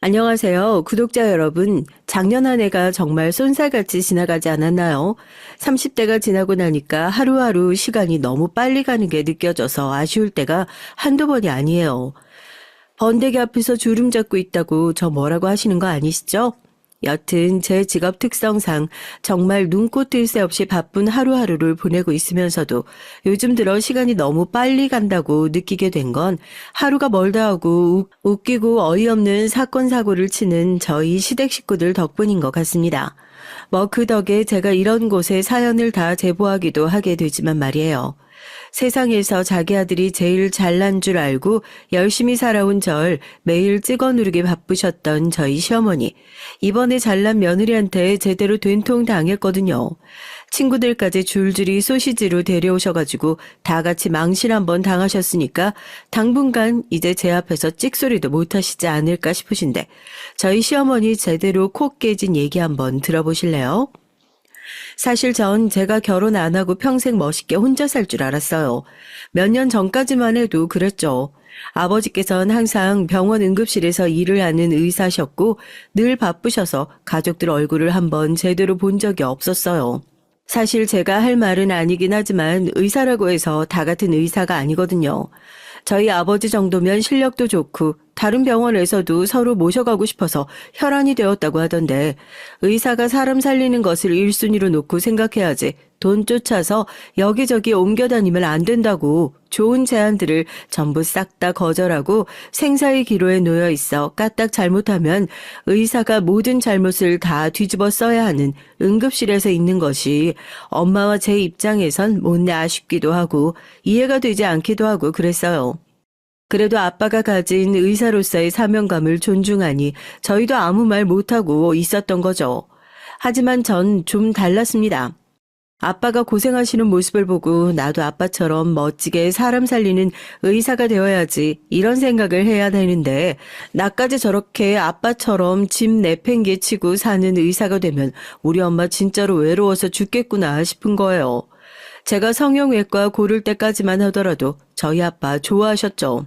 안녕하세요. 구독자 여러분. 작년 한 해가 정말 쏜살같이 지나가지 않았나요? 30대가 지나고 나니까 하루하루 시간이 너무 빨리 가는 게 느껴져서 아쉬울 때가 한두 번이 아니에요. 번데기 앞에서 주름 잡고 있다고 저 뭐라고 하시는 거 아니시죠? 여튼 제 직업 특성상 정말 눈코 뜰 새 없이 바쁜 하루하루를 보내고 있으면서도 요즘 들어 시간이 너무 빨리 간다고 느끼게 된 건 하루가 멀다 하고 웃기고 어이없는 사건 사고를 치는 저희 시댁 식구들 덕분인 것 같습니다. 뭐 그 덕에 제가 이런 곳에 사연을 다 제보하기도 하게 되지만 말이에요. 세상에서 자기 아들이 제일 잘난 줄 알고 열심히 살아온 절 매일 찍어 누르기 바쁘셨던 저희 시어머니. 이번에 잘난 며느리한테 제대로 된통 당했거든요. 친구들까지 줄줄이 소시지로 데려오셔가지고 다 같이 망신 한번 당하셨으니까 당분간 이제 제 앞에서 찍소리도 못하시지 않을까 싶으신데 저희 시어머니 제대로 코 깨진 얘기 한번 들어보실래요? 사실 전 제가 결혼 안 하고 평생 멋있게 혼자 살 줄 알았어요. 몇 년 전까지만 해도 그랬죠. 아버지께서는 항상 병원 응급실에서 일을 하는 의사셨고 늘 바쁘셔서 가족들 얼굴을 한번 제대로 본 적이 없었어요. 사실 제가 할 말은 아니긴 하지만 의사라고 해서 다 같은 의사가 아니거든요. 저희 아버지 정도면 실력도 좋고 다른 병원에서도 서로 모셔가고 싶어서 혈안이 되었다고 하던데 의사가 사람 살리는 것을 1순위로 놓고 생각해야지 돈 쫓아서 여기저기 옮겨다니면 안 된다고 좋은 제안들을 전부 싹 다 거절하고 생사의 기로에 놓여 있어 까딱 잘못하면 의사가 모든 잘못을 다 뒤집어 써야 하는 응급실에서 있는 것이 엄마와 제 입장에선 못내 아쉽기도 하고 이해가 되지 않기도 하고 그랬어요. 그래도 아빠가 가진 의사로서의 사명감을 존중하니 저희도 아무 말 못하고 있었던 거죠. 하지만 전 좀 달랐습니다. 아빠가 고생하시는 모습을 보고 나도 아빠처럼 멋지게 사람 살리는 의사가 되어야지 이런 생각을 해야 되는데 나까지 저렇게 아빠처럼 짐 내팽개치고 사는 의사가 되면 우리 엄마 진짜로 외로워서 죽겠구나 싶은 거예요. 제가 성형외과 고를 때까지만 하더라도 저희 아빠 좋아하셨죠.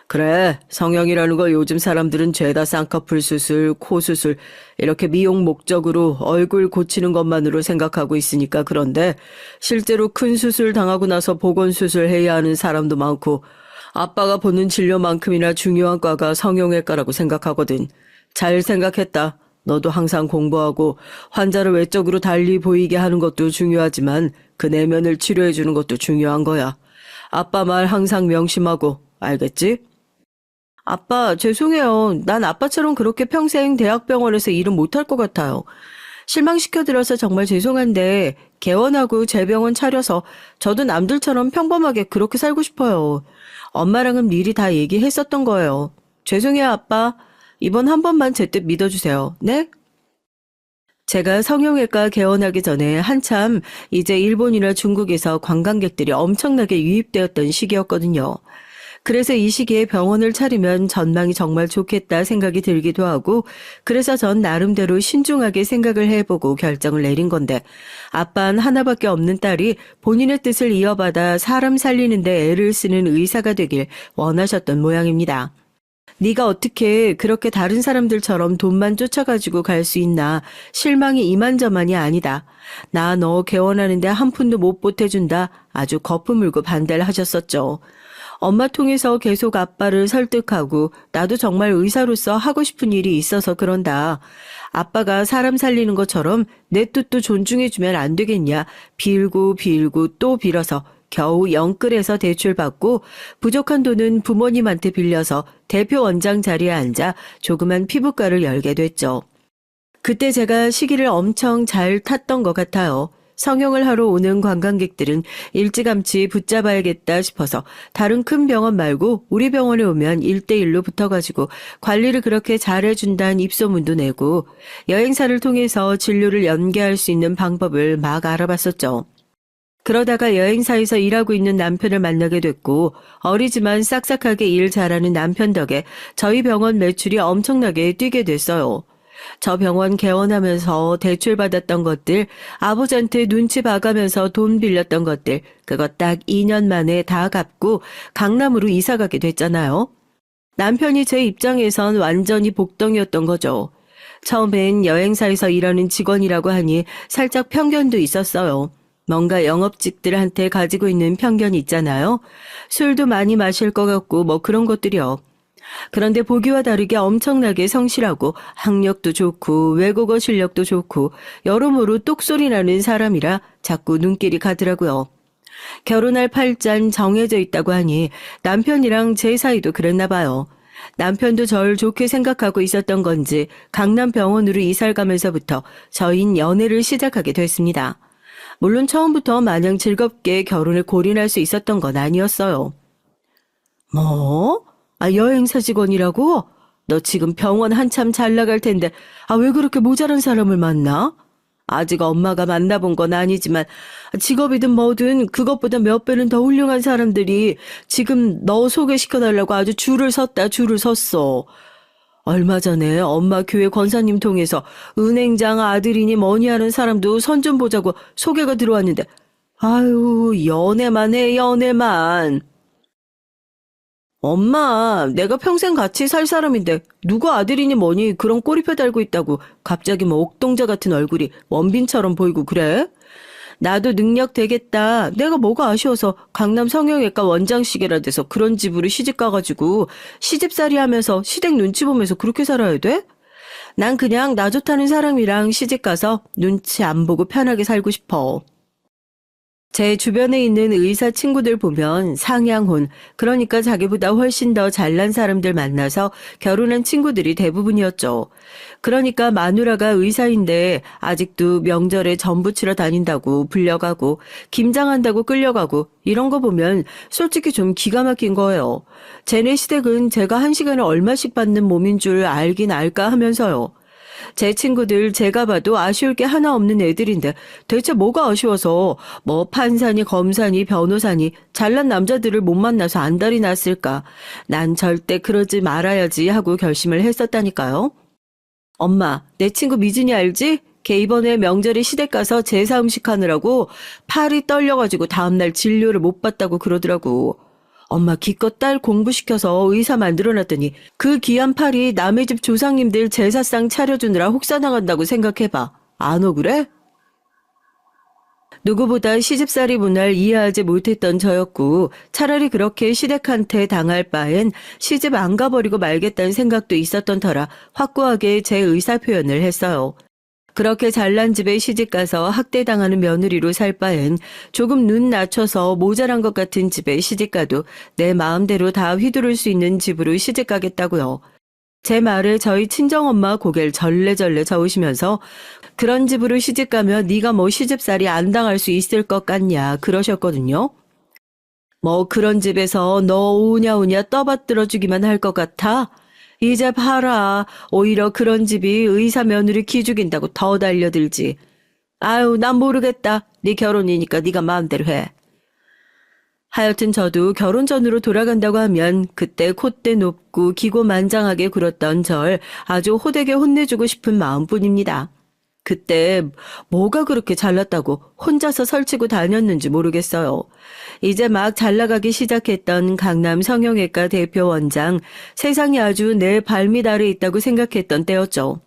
그래, 성형이라는 거 요즘 사람들은 죄다 쌍꺼풀 수술, 코 수술, 이렇게 미용 목적으로 얼굴 고치는 것만으로 생각하고 있으니까 그런데 실제로 큰 수술 당하고 나서 보건 수술해야 하는 사람도 많고 아빠가 보는 진료만큼이나 중요한 과가 성형외과라고 생각하거든. 잘 생각했다. 너도 항상 공부하고 환자를 외적으로 달리 보이게 하는 것도 중요하지만 그 내면을 치료해주는 것도 중요한 거야. 아빠 말 항상 명심하고, 알겠지? 아빠, 죄송해요. 난 아빠처럼 그렇게 평생 대학병원에서 일은 못할 것 같아요. 실망시켜드려서 정말 죄송한데 개원하고 재병원 차려서 저도 남들처럼 평범하게 그렇게 살고 싶어요. 엄마랑은 미리 다 얘기했었던 거예요. 죄송해요, 아빠. 이번 한 번만 제 뜻 믿어주세요. 네? 제가 성형외과 개원하기 전에 한참 이제 일본이나 중국에서 관광객들이 엄청나게 유입되었던 시기였거든요. 그래서 이 시기에 병원을 차리면 전망이 정말 좋겠다 생각이 들기도 하고 그래서 전 나름대로 신중하게 생각을 해보고 결정을 내린 건데 아빠는 하나밖에 없는 딸이 본인의 뜻을 이어받아 사람 살리는데 애를 쓰는 의사가 되길 원하셨던 모양입니다. 네가 어떻게 그렇게 다른 사람들처럼 돈만 쫓아가지고 갈 수 있나. 실망이 이만저만이 아니다. 나 너 개원하는데 한 푼도 못 보태준다. 아주 거품 물고 반대를 하셨었죠. 엄마 통해서 계속 아빠를 설득하고 나도 정말 의사로서 하고 싶은 일이 있어서 그런다. 아빠가 사람 살리는 것처럼 내 뜻도 존중해주면 안 되겠냐. 빌고 빌고 또 빌어서 겨우 영끌에서 대출받고 부족한 돈은 부모님한테 빌려서 대표 원장 자리에 앉아 조그만 피부과를 열게 됐죠. 그때 제가 시기를 엄청 잘 탔던 것 같아요. 성형을 하러 오는 관광객들은 일찌감치 붙잡아야겠다 싶어서 다른 큰 병원 말고 우리 병원에 오면 1대1로 붙어가지고 관리를 그렇게 잘해준다는 입소문도 내고 여행사를 통해서 진료를 연계할 수 있는 방법을 막 알아봤었죠. 그러다가 여행사에서 일하고 있는 남편을 만나게 됐고 어리지만 싹싹하게 일 잘하는 남편 덕에 저희 병원 매출이 엄청나게 뛰게 됐어요. 저 병원 개원하면서 대출받았던 것들, 아버지한테 눈치 봐가면서 돈 빌렸던 것들, 그거 딱 2년 만에 다 갚고 강남으로 이사 가게 됐잖아요. 남편이 제 입장에선 완전히 복덩이였던 거죠. 처음엔 여행사에서 일하는 직원이라고 하니 살짝 편견도 있었어요. 뭔가 영업직들한테 가지고 있는 편견이 있잖아요. 술도 많이 마실 것 같고 뭐 그런 것들이요. 그런데 보기와 다르게 엄청나게 성실하고 학력도 좋고 외국어 실력도 좋고 여러모로 똑소리 나는 사람이라 자꾸 눈길이 가더라고요. 결혼할 팔잔 정해져 있다고 하니 남편이랑 제 사이도 그랬나 봐요. 남편도 절 좋게 생각하고 있었던 건지 강남병원으로 이사를 가면서부터 저희는 연애를 시작하게 됐습니다. 물론 처음부터 마냥 즐겁게 결혼에 골인할 수 있었던 건 아니었어요. 뭐? 여행사 직원이라고? 너 지금 병원 한참 잘 나갈 텐데 왜 그렇게 모자란 사람을 만나? 아직 엄마가 만나본 건 아니지만 직업이든 뭐든 그것보다 몇 배는 더 훌륭한 사람들이 지금 너 소개시켜달라고 아주 줄을 섰어. 얼마 전에 엄마 교회 권사님 통해서 은행장 아들이니 뭐니 하는 사람도 선 좀 보자고 소개가 들어왔는데 아유 연애만 해 연애만. 엄마, 내가 평생 같이 살 사람인데 누구 아들이니 뭐니 그런 꼬리표 달고 있다고 갑자기 뭐 옥동자 같은 얼굴이 원빈처럼 보이고 그래? 나도 능력 되겠다. 내가 뭐가 아쉬워서 강남 성형외과 원장시계라 돼서 그런 집으로 시집 가가지고 시집살이 하면서 시댁 눈치 보면서 그렇게 살아야 돼? 난 그냥 나 좋다는 사람이랑 시집 가서 눈치 안 보고 편하게 살고 싶어. 제 주변에 있는 의사 친구들 보면 상향혼, 그러니까 자기보다 훨씬 더 잘난 사람들 만나서 결혼한 친구들이 대부분이었죠. 그러니까 마누라가 의사인데 아직도 명절에 전 부치러 다닌다고 불려가고 김장한다고 끌려가고 이런 거 보면 솔직히 좀 기가 막힌 거예요. 쟤네 시댁은 제가 한 시간에 얼마씩 받는 몸인 줄 알긴 알까 하면서요. 제 친구들 제가 봐도 아쉬울 게 하나 없는 애들인데 대체 뭐가 아쉬워서 뭐 판사니 검사니 변호사니 잘난 남자들을 못 만나서 안달이 났을까. 난 절대 그러지 말아야지 하고 결심을 했었다니까요. 엄마, 내 친구 미진이 알지? 걔 이번에 명절에 시댁 가서 제사 음식 하느라고 팔이 떨려가지고 다음날 진료를 못 받다고 그러더라고. 엄마 기껏 딸 공부시켜서 의사 만들어놨더니 그 귀한 팔이 남의 집 조상님들 제사상 차려주느라 혹사나간다고 생각해봐. 안 억울해? 누구보다 시집살이 문화를 이해하지 못했던 저였고 차라리 그렇게 시댁한테 당할 바엔 시집 안 가버리고 말겠다는 생각도 있었던 터라 확고하게 제 의사 표현을 했어요. 그렇게 잘난 집에 시집가서 학대당하는 며느리로 살 바엔 조금 눈 낮춰서 모자란 것 같은 집에 시집가도 내 마음대로 다 휘두를 수 있는 집으로 시집가겠다고요. 제 말에 저희 친정엄마 고개를 절레절레 저으시면서 그런 집으로 시집가면 네가 뭐 시집살이 안 당할 수 있을 것 같냐 그러셨거든요. 뭐 그런 집에서 너 오냐오냐 떠받들어주기만 할 것 같아? 이제 봐라. 오히려 그런 집이 의사 며느리 기죽인다고 더 달려들지. 아유, 난 모르겠다. 네 결혼이니까 네가 마음대로 해. 하여튼 저도 결혼 전으로 돌아간다고 하면 그때 콧대 높고 기고만장하게 굴었던 절 아주 호되게 혼내주고 싶은 마음뿐입니다. 그때 뭐가 그렇게 잘났다고 혼자서 설치고 다녔는지 모르겠어요. 이제 막 잘나가기 시작했던 강남 성형외과 대표 원장, 세상이 아주 내 발밑 아래 있다고 생각했던 때였죠.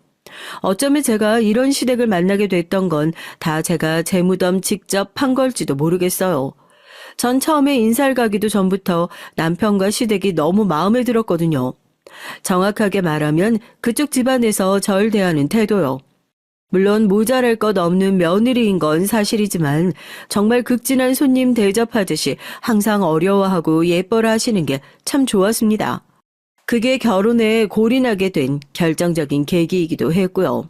어쩌면 제가 이런 시댁을 만나게 됐던 건 다 제가 제 무덤 직접 판 걸지도 모르겠어요. 전 처음에 인사를 가기도 전부터 남편과 시댁이 너무 마음에 들었거든요. 정확하게 말하면 그쪽 집안에서 절 대하는 태도요. 물론 모자랄 것 없는 며느리인 건 사실이지만 정말 극진한 손님 대접하듯이 항상 어려워하고 예뻐라 하시는 게 참 좋았습니다. 그게 결혼에 골인하게 된 결정적인 계기이기도 했고요.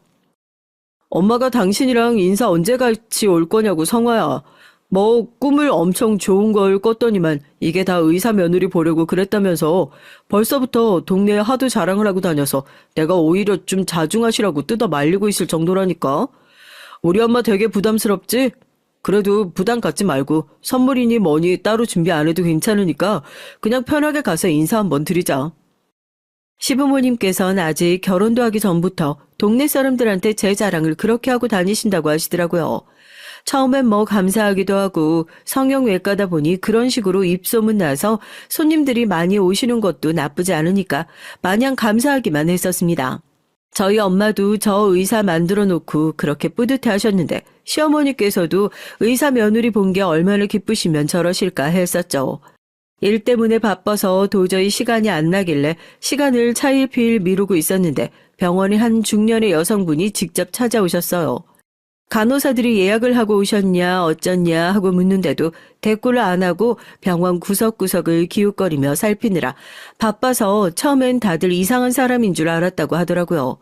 엄마가 당신이랑 인사 언제 같이 올 거냐고 성화야. 뭐 꿈을 엄청 좋은 걸 꿨더니만 이게 다 의사 며느리 보려고 그랬다면서 벌써부터 동네에 하도 자랑을 하고 다녀서 내가 오히려 좀 자중하시라고 뜯어 말리고 있을 정도라니까. 우리 엄마 되게 부담스럽지? 그래도 부담 갖지 말고 선물이니 뭐니 따로 준비 안 해도 괜찮으니까 그냥 편하게 가서 인사 한번 드리자. 시부모님께서는 아직 결혼도 하기 전부터 동네 사람들한테 제 자랑을 그렇게 하고 다니신다고 하시더라고요. 처음엔 뭐 감사하기도 하고 성형외과다 보니 그런 식으로 입소문 나서 손님들이 많이 오시는 것도 나쁘지 않으니까 마냥 감사하기만 했었습니다. 저희 엄마도 저 의사 만들어 놓고 그렇게 뿌듯해 하셨는데 시어머니께서도 의사 며느리 본 게 얼마나 기쁘시면 저러실까 했었죠. 일 때문에 바빠서 도저히 시간이 안 나길래 시간을 차일피일 미루고 있었는데 병원에 한 중년의 여성분이 직접 찾아오셨어요. 간호사들이 예약을 하고 오셨냐 어쩌냐 하고 묻는데도 대꾸를 안 하고 병원 구석구석을 기웃거리며 살피느라 바빠서 처음엔 다들 이상한 사람인 줄 알았다고 하더라고요.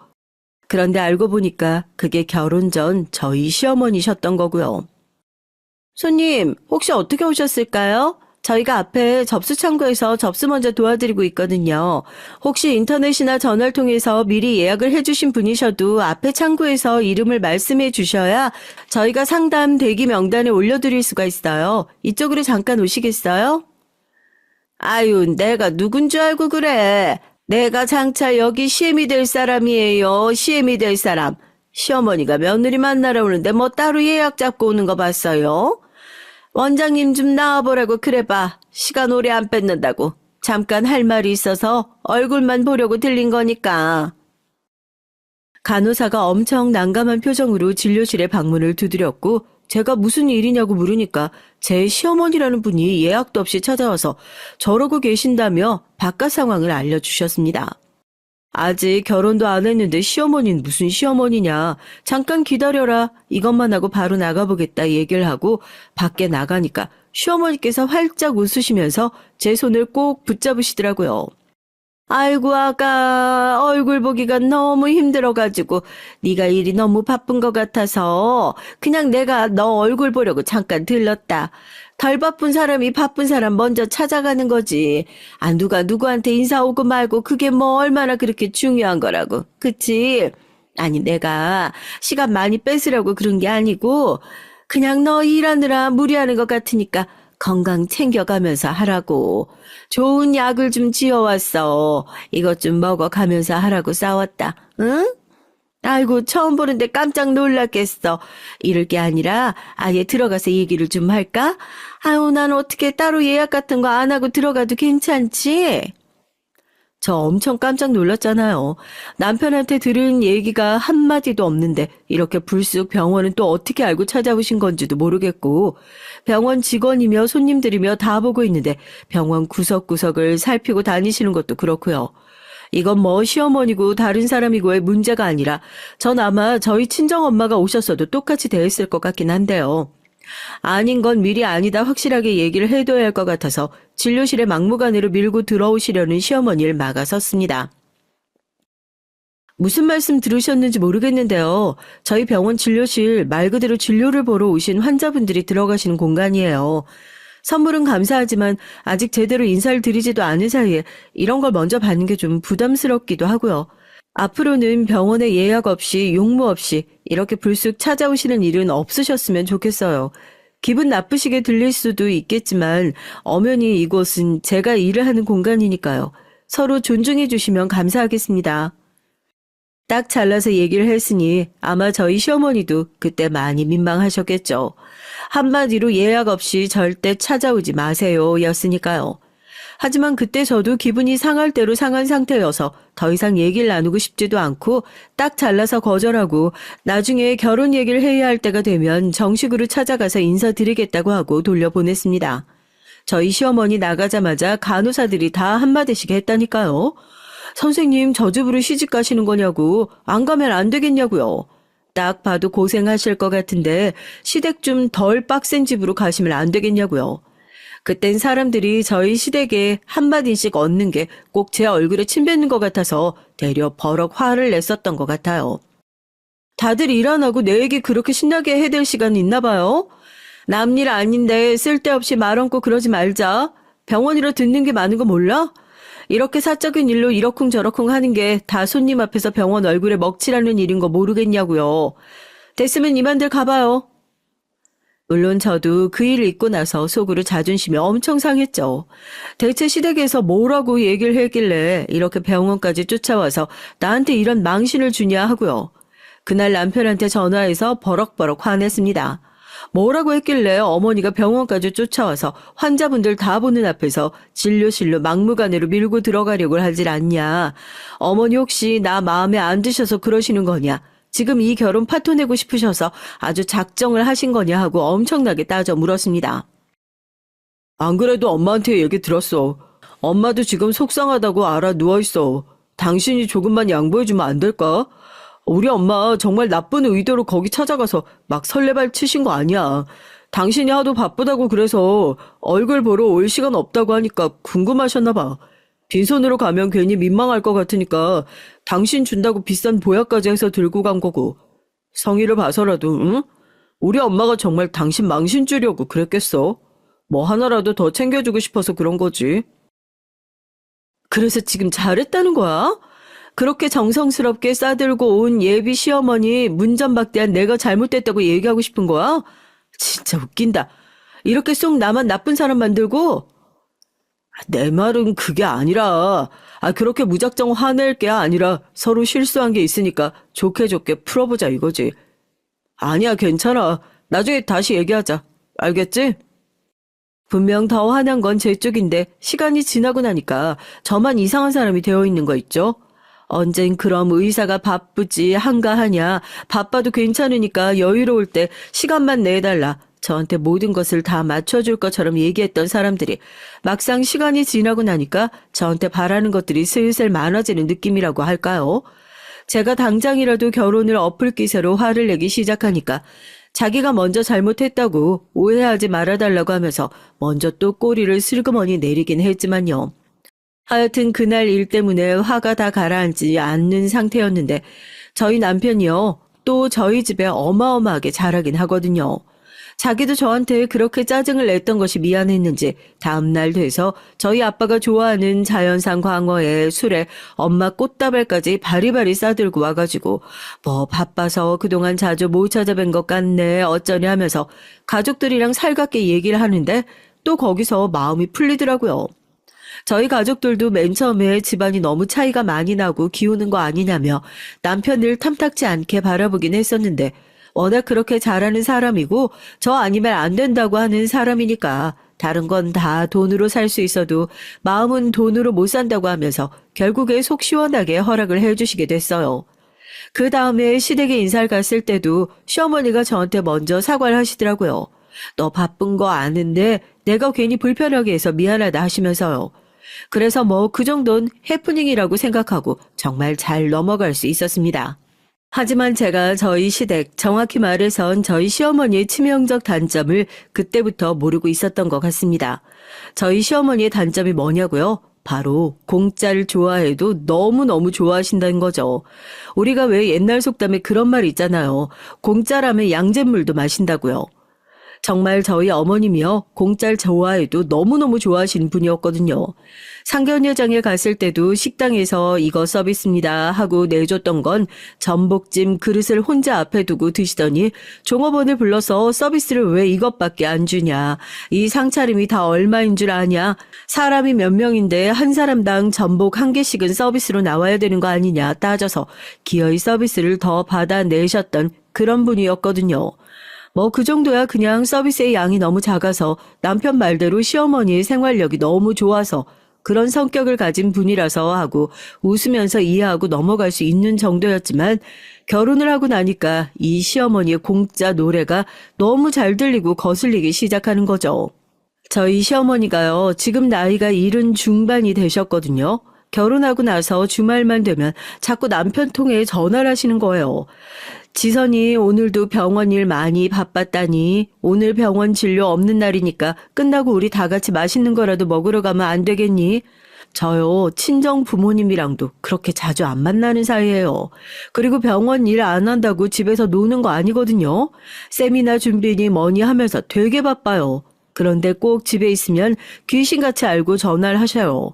그런데 알고 보니까 그게 결혼 전 저희 시어머니셨던 거고요. 손님, 혹시 어떻게 오셨을까요? 저희가 앞에 접수 창구에서 접수 먼저 도와드리고 있거든요. 혹시 인터넷이나 전화를 통해서 미리 예약을 해주신 분이셔도 앞에 창구에서 이름을 말씀해 주셔야 저희가 상담 대기 명단에 올려드릴 수가 있어요. 이쪽으로 잠깐 오시겠어요? 아유, 내가 누군 줄 알고 그래. 내가 장차 여기 시엠이 될 사람이에요. 시엠이 될 사람. 시어머니가 며느리 만나러 오는데 뭐 따로 예약 잡고 오는 거 봤어요? 원장님 좀 나와보라고 그래봐. 시간 오래 안 뺏는다고. 잠깐 할 말이 있어서 얼굴만 보려고 들린 거니까. 간호사가 엄청 난감한 표정으로 진료실에 방문을 두드렸고 제가 무슨 일이냐고 물으니까 제 시어머니라는 분이 예약도 없이 찾아와서 저러고 계신다며 바깥 상황을 알려주셨습니다. 아직 결혼도 안 했는데 시어머니는 무슨 시어머니냐. 잠깐 기다려라. 이것만 하고 바로 나가보겠다 얘기를 하고 밖에 나가니까 시어머니께서 활짝 웃으시면서 제 손을 꼭 붙잡으시더라고요. 아이고 아가 얼굴 보기가 너무 힘들어가지고 네가 일이 너무 바쁜 것 같아서 그냥 내가 너 얼굴 보려고 잠깐 들렀다. 덜 바쁜 사람이 바쁜 사람 먼저 찾아가는 거지. 아 누가 누구한테 인사 오고 말고 그게 뭐 얼마나 그렇게 중요한 거라고. 그치? 아니 내가 시간 많이 뺏으려고 그런 게 아니고 그냥 너 일하느라 무리하는 것 같으니까 건강 챙겨가면서 하라고. 좋은 약을 좀 지어왔어. 이것 좀 먹어가면서 하라고 싸웠다. 응? 아이고 처음 보는데 깜짝 놀랐겠어. 이럴 게 아니라 아예 들어가서 얘기를 좀 할까? 아유 난 어떻게 따로 예약 같은 거 안 하고 들어가도 괜찮지? 저 엄청 깜짝 놀랐잖아요. 남편한테 들은 얘기가 한마디도 없는데 이렇게 불쑥 병원은 또 어떻게 알고 찾아오신 건지도 모르겠고 병원 직원이며 손님들이며 다 보고 있는데 병원 구석구석을 살피고 다니시는 것도 그렇고요. 이건 뭐 시어머니고 다른 사람이고의 문제가 아니라 전 아마 저희 친정엄마가 오셨어도 똑같이 대했을 것 같긴 한데요. 아닌 건 미리 아니다 확실하게 얘기를 해둬야 할 것 같아서 진료실에 막무가내로 밀고 들어오시려는 시어머니를 막아섰습니다. 무슨 말씀 들으셨는지 모르겠는데요. 저희 병원 진료실 말 그대로 진료를 보러 오신 환자분들이 들어가시는 공간이에요. 선물은 감사하지만 아직 제대로 인사를 드리지도 않은 사이에 이런 걸 먼저 받는 게 좀 부담스럽기도 하고요. 앞으로는 병원에 예약 없이 용무 없이 이렇게 불쑥 찾아오시는 일은 없으셨으면 좋겠어요. 기분 나쁘시게 들릴 수도 있겠지만 엄연히 이곳은 제가 일을 하는 공간이니까요. 서로 존중해 주시면 감사하겠습니다. 딱 잘라서 얘기를 했으니 아마 저희 시어머니도 그때 많이 민망하셨겠죠. 한마디로 예약 없이 절대 찾아오지 마세요 였으니까요. 하지만 그때 저도 기분이 상할 대로 상한 상태여서 더 이상 얘기를 나누고 싶지도 않고 딱 잘라서 거절하고 나중에 결혼 얘기를 해야 할 때가 되면 정식으로 찾아가서 인사드리겠다고 하고 돌려보냈습니다. 저희 시어머니 나가자마자 간호사들이 다 한마디씩 했다니까요. 선생님 저 집으로 시집 가시는 거냐고 안 가면 안 되겠냐고요. 딱 봐도 고생하실 것 같은데 시댁 좀 덜 빡센 집으로 가시면 안 되겠냐고요. 그땐 사람들이 저희 시댁에 한마디씩 얻는 게 꼭 제 얼굴에 침 뱉는 것 같아서 되려 버럭 화를 냈었던 것 같아요. 다들 일 안 하고 내 얘기 그렇게 신나게 해댈 시간 있나 봐요? 남 일 아닌데 쓸데없이 말 얹고 그러지 말자. 병원이라 듣는 게 많은 거 몰라? 이렇게 사적인 일로 이러쿵저러쿵 하는 게 다 손님 앞에서 병원 얼굴에 먹칠하는 일인 거 모르겠냐고요. 됐으면 이만들 가봐요. 물론 저도 그 일을 잊고 나서 속으로 자존심이 엄청 상했죠. 대체 시댁에서 뭐라고 얘기를 했길래 이렇게 병원까지 쫓아와서 나한테 이런 망신을 주냐 하고요. 그날 남편한테 전화해서 버럭버럭 화냈습니다. 뭐라고 했길래 어머니가 병원까지 쫓아와서 환자분들 다 보는 앞에서 진료실로 막무가내로 밀고 들어가려고 하질 않냐. 어머니 혹시 나 마음에 안 드셔서 그러시는 거냐. 지금 이 결혼 파토 내고 싶으셔서 아주 작정을 하신 거냐 하고 엄청나게 따져 물었습니다. 안 그래도 엄마한테 얘기 들었어. 엄마도 지금 속상하다고 알아 누워있어. 당신이 조금만 양보해주면 안 될까? 우리 엄마 정말 나쁜 의도로 거기 찾아가서 막 설레발 치신 거 아니야. 당신이 하도 바쁘다고 그래서 얼굴 보러 올 시간 없다고 하니까 궁금하셨나 봐. 빈손으로 가면 괜히 민망할 것 같으니까 당신 준다고 비싼 보약까지 해서 들고 간 거고. 성의를 봐서라도 응? 우리 엄마가 정말 당신 망신 주려고 그랬겠어? 뭐 하나라도 더 챙겨주고 싶어서 그런 거지. 그래서 지금 잘했다는 거야? 그렇게 정성스럽게 싸들고 온 예비 시어머니 문전박대한 내가 잘못됐다고 얘기하고 싶은 거야? 진짜 웃긴다. 이렇게 쏙 나만 나쁜 사람 만들고? 내 말은 그게 아니라, 그렇게 무작정 화낼 게 아니라 서로 실수한 게 있으니까 좋게 좋게 풀어보자 이거지. 아니야, 괜찮아. 나중에 다시 얘기하자. 알겠지? 분명 더 화난 건 제 쪽인데 시간이 지나고 나니까 저만 이상한 사람이 되어 있는 거 있죠? 언젠 그럼 의사가 바쁘지 한가하냐. 바빠도 괜찮으니까 여유로울 때 시간만 내달라. 저한테 모든 것을 다 맞춰줄 것처럼 얘기했던 사람들이 막상 시간이 지나고 나니까 저한테 바라는 것들이 슬슬 많아지는 느낌이라고 할까요? 제가 당장이라도 결혼을 엎을 기세로 화를 내기 시작하니까 자기가 먼저 잘못했다고 오해하지 말아달라고 하면서 먼저 또 꼬리를 슬그머니 내리긴 했지만요. 하여튼 그날 일 때문에 화가 다 가라앉지 않는 상태였는데 저희 남편이요. 또 저희 집에 어마어마하게 잘하긴 하거든요. 자기도 저한테 그렇게 짜증을 냈던 것이 미안했는지 다음날 돼서 저희 아빠가 좋아하는 자연산 광어에 술에 엄마 꽃다발까지 바리바리 싸들고 와가지고 뭐 바빠서 그동안 자주 못 찾아뵌 것 같네 어쩌냐 하면서 가족들이랑 살갑게 얘기를 하는데 또 거기서 마음이 풀리더라고요. 저희 가족들도 맨 처음에 집안이 너무 차이가 많이 나고 기우는 거 아니냐며 남편을 탐탁지 않게 바라보긴 했었는데 워낙 그렇게 잘하는 사람이고 저 아니면 안 된다고 하는 사람이니까 다른 건 다 돈으로 살 수 있어도 마음은 돈으로 못 산다고 하면서 결국에 속 시원하게 허락을 해주시게 됐어요. 그 다음에 시댁에 인사를 갔을 때도 시어머니가 저한테 먼저 사과를 하시더라고요. 너 바쁜 거 아는데 내가 괜히 불편하게 해서 미안하다 하시면서요. 그래서 뭐 그 정도는 해프닝이라고 생각하고 정말 잘 넘어갈 수 있었습니다. 하지만 제가 저희 시댁, 정확히 말해선 저희 시어머니의 치명적 단점을 그때부터 모르고 있었던 것 같습니다. 저희 시어머니의 단점이 뭐냐고요? 바로 공짜를 좋아해도 너무너무 좋아하신다는 거죠. 우리가 왜 옛날 속담에 그런 말 있잖아요. 공짜라면 양잿물도 마신다고요. 정말 저희 어머님이요. 공짜를 좋아해도 너무너무 좋아하시는 분이었거든요. 상견례장에 갔을 때도 식당에서 이거 서비스입니다 하고 내줬던 건 전복찜 그릇을 혼자 앞에 두고 드시더니 종업원을 불러서 서비스를 왜 이것밖에 안 주냐. 이 상차림이 다 얼마인 줄 아냐. 사람이 몇 명인데 한 사람당 전복 한 개씩은 서비스로 나와야 되는 거 아니냐 따져서 기어이 서비스를 더 받아내셨던 그런 분이었거든요. 뭐 그 정도야 그냥 서비스의 양이 너무 작아서 남편 말대로 시어머니의 생활력이 너무 좋아서 그런 성격을 가진 분이라서 하고 웃으면서 이해하고 넘어갈 수 있는 정도였지만 결혼을 하고 나니까 이 시어머니의 공짜 노래가 너무 잘 들리고 거슬리기 시작하는 거죠. 저희 시어머니가요. 지금 나이가 70 중반이 되셨거든요. 결혼하고 나서 주말만 되면 자꾸 남편 통해 전화를 하시는 거예요. 지선이 오늘도 병원 일 많이 바빴다니 오늘 병원 진료 없는 날이니까 끝나고 우리 다 같이 맛있는 거라도 먹으러 가면 안 되겠니? 저요 친정 부모님이랑도 그렇게 자주 안 만나는 사이예요. 그리고 병원 일 안 한다고 집에서 노는 거 아니거든요. 세미나 준비니 뭐니 하면서 되게 바빠요. 그런데 꼭 집에 있으면 귀신같이 알고 전화를 하셔요.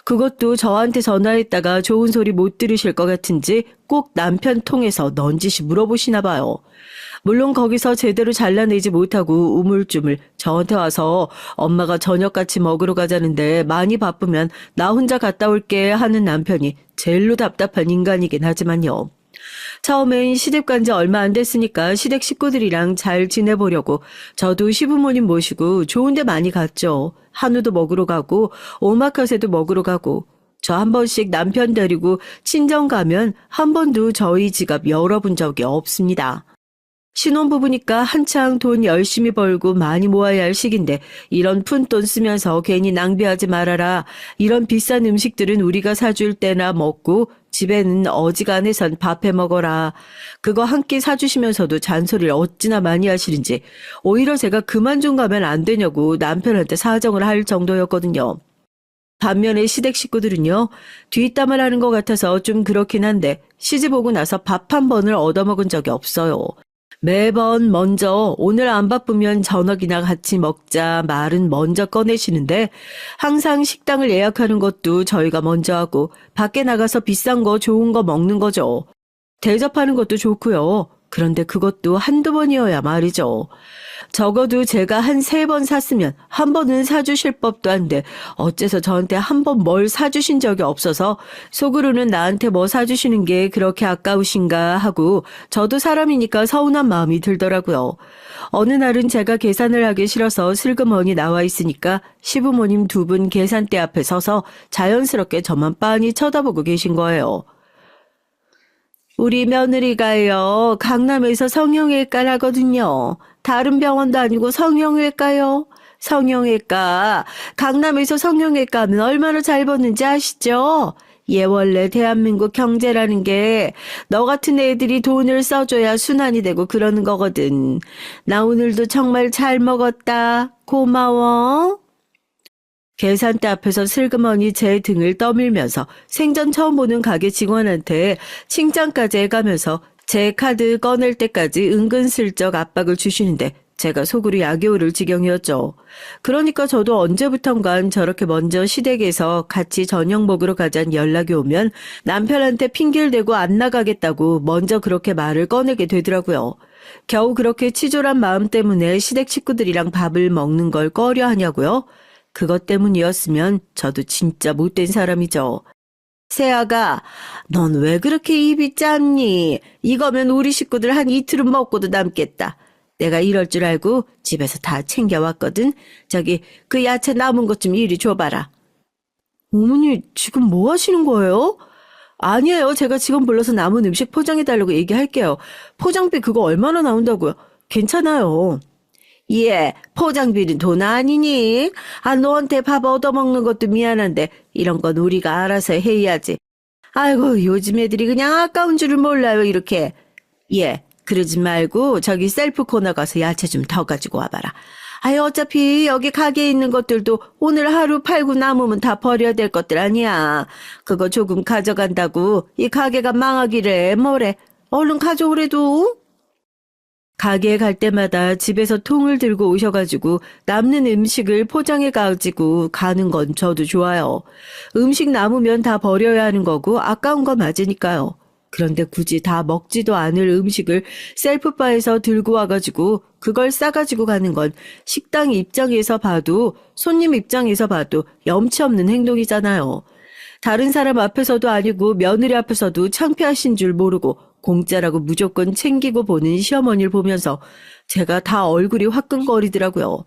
그것도 저한테 전화했다가 좋은 소리 못 들으실 것 같은지 꼭 남편 통해서 넌지시 물어보시나 봐요. 물론 거기서 제대로 잘라내지 못하고 우물쭈물 저한테 와서 엄마가 저녁 같이 먹으러 가자는데 많이 바쁘면 나 혼자 갔다 올게 하는 남편이 제일로 답답한 인간이긴 하지만요. 처음엔 시댁 간 지 얼마 안 됐으니까 시댁 식구들이랑 잘 지내보려고 저도 시부모님 모시고 좋은 데 많이 갔죠. 한우도 먹으러 가고 오마카세도 먹으러 가고 저 한 번씩 남편 데리고 친정 가면 한 번도 저희 지갑 열어본 적이 없습니다. 신혼부부니까 한창 돈 열심히 벌고 많이 모아야 할 시기인데 이런 푼돈 쓰면서 괜히 낭비하지 말아라. 이런 비싼 음식들은 우리가 사줄 때나 먹고 집에는 어지간해선 밥해 먹어라. 그거 한 끼 사주시면서도 잔소리를 어찌나 많이 하시는지 오히려 제가 그만 좀 가면 안 되냐고 남편한테 사정을 할 정도였거든요. 반면에 시댁 식구들은요, 뒷담을 하는 것 같아서 좀 그렇긴 한데 시집 오고 나서 밥 한 번을 얻어먹은 적이 없어요. 매번 먼저 오늘 안 바쁘면 저녁이나 같이 먹자 말은 먼저 꺼내시는데 항상 식당을 예약하는 것도 저희가 먼저 하고 밖에 나가서 비싼 거 좋은 거 먹는 거죠. 대접하는 것도 좋고요. 그런데 그것도 한두 번이어야 말이죠. 적어도 제가 한 3번 샀으면 한 번은 사주실 법도 한데 어째서 저한테 한 번 뭘 사주신 적이 없어서 속으로는 나한테 뭐 사주시는 게 그렇게 아까우신가 하고 저도 사람이니까 서운한 마음이 들더라고요. 어느 날은 제가 계산을 하기 싫어서 슬그머니 나와 있으니까 시부모님 2분 계산대 앞에 서서 자연스럽게 저만 빤히 쳐다보고 계신 거예요. 우리 며느리가요, 강남에서 성형외과를 하거든요. 다른 병원도 아니고 성형외과요. 성형외과, 강남에서 성형외과 하면 얼마나 잘 버는지 아시죠? 얘 원래 대한민국 경제라는 게 너 같은 애들이 돈을 써줘야 순환이 되고 그러는 거거든. 나 오늘도 정말 잘 먹었다. 고마워. 계산대 앞에서 슬그머니 제 등을 떠밀면서 생전 처음 보는 가게 직원한테 칭찬까지 해가면서 제 카드 꺼낼 때까지 은근슬쩍 압박을 주시는데 제가 속으로 약이 오를 지경이었죠. 그러니까 저도 언제부턴간 저렇게 먼저 시댁에서 같이 저녁 먹으러 가자는 연락이 오면 남편한테 핑계를 대고 안 나가겠다고 먼저 그렇게 말을 꺼내게 되더라고요. 겨우 그렇게 치졸한 마음 때문에 시댁 식구들이랑 밥을 먹는 걸 꺼려 하냐고요? 그것 때문이었으면 저도 진짜 못된 사람이죠. 세아가, 넌 왜 그렇게 입이 짧니? 이거면 우리 식구들 한 이틀은 먹고도 남겠다. 내가 이럴 줄 알고 집에서 다 챙겨왔거든. 저기 그 야채 남은 것 좀 이리 줘봐라. 어머니 지금 뭐 하시는 거예요? 아니에요. 제가 직원 불러서 남은 음식 포장해달라고 얘기할게요. 포장비 그거 얼마나 나온다고요? 괜찮아요. 예, 포장비는 돈 아니니? 아, 너한테 밥 얻어먹는 것도 미안한데 이런 건 우리가 알아서 해야지. 아이고, 요즘 애들이 그냥 아까운 줄을 몰라요, 이렇게. 예, 그러지 말고 저기 셀프 코너 가서 야채 좀 더 가지고 와봐라. 아이, 어차피 여기 가게에 있는 것들도 오늘 하루 팔고 남으면 다 버려야 될 것들 아니야. 그거 조금 가져간다고 이 가게가 망하기래 뭐래. 얼른 가져오래도. 가게에 갈 때마다 집에서 통을 들고 오셔가지고 남는 음식을 포장해 가지고 가는 건 저도 좋아요. 음식 남으면 다 버려야 하는 거고 아까운 거 맞으니까요. 그런데 굳이 다 먹지도 않을 음식을 셀프바에서 들고 와가지고 그걸 싸가지고 가는 건 식당 입장에서 봐도 손님 입장에서 봐도 염치 없는 행동이잖아요. 다른 사람 앞에서도 아니고 며느리 앞에서도 창피하신 줄 모르고 공짜라고 무조건 챙기고 보는 시어머니를 보면서 제가 다 얼굴이 화끈거리더라고요.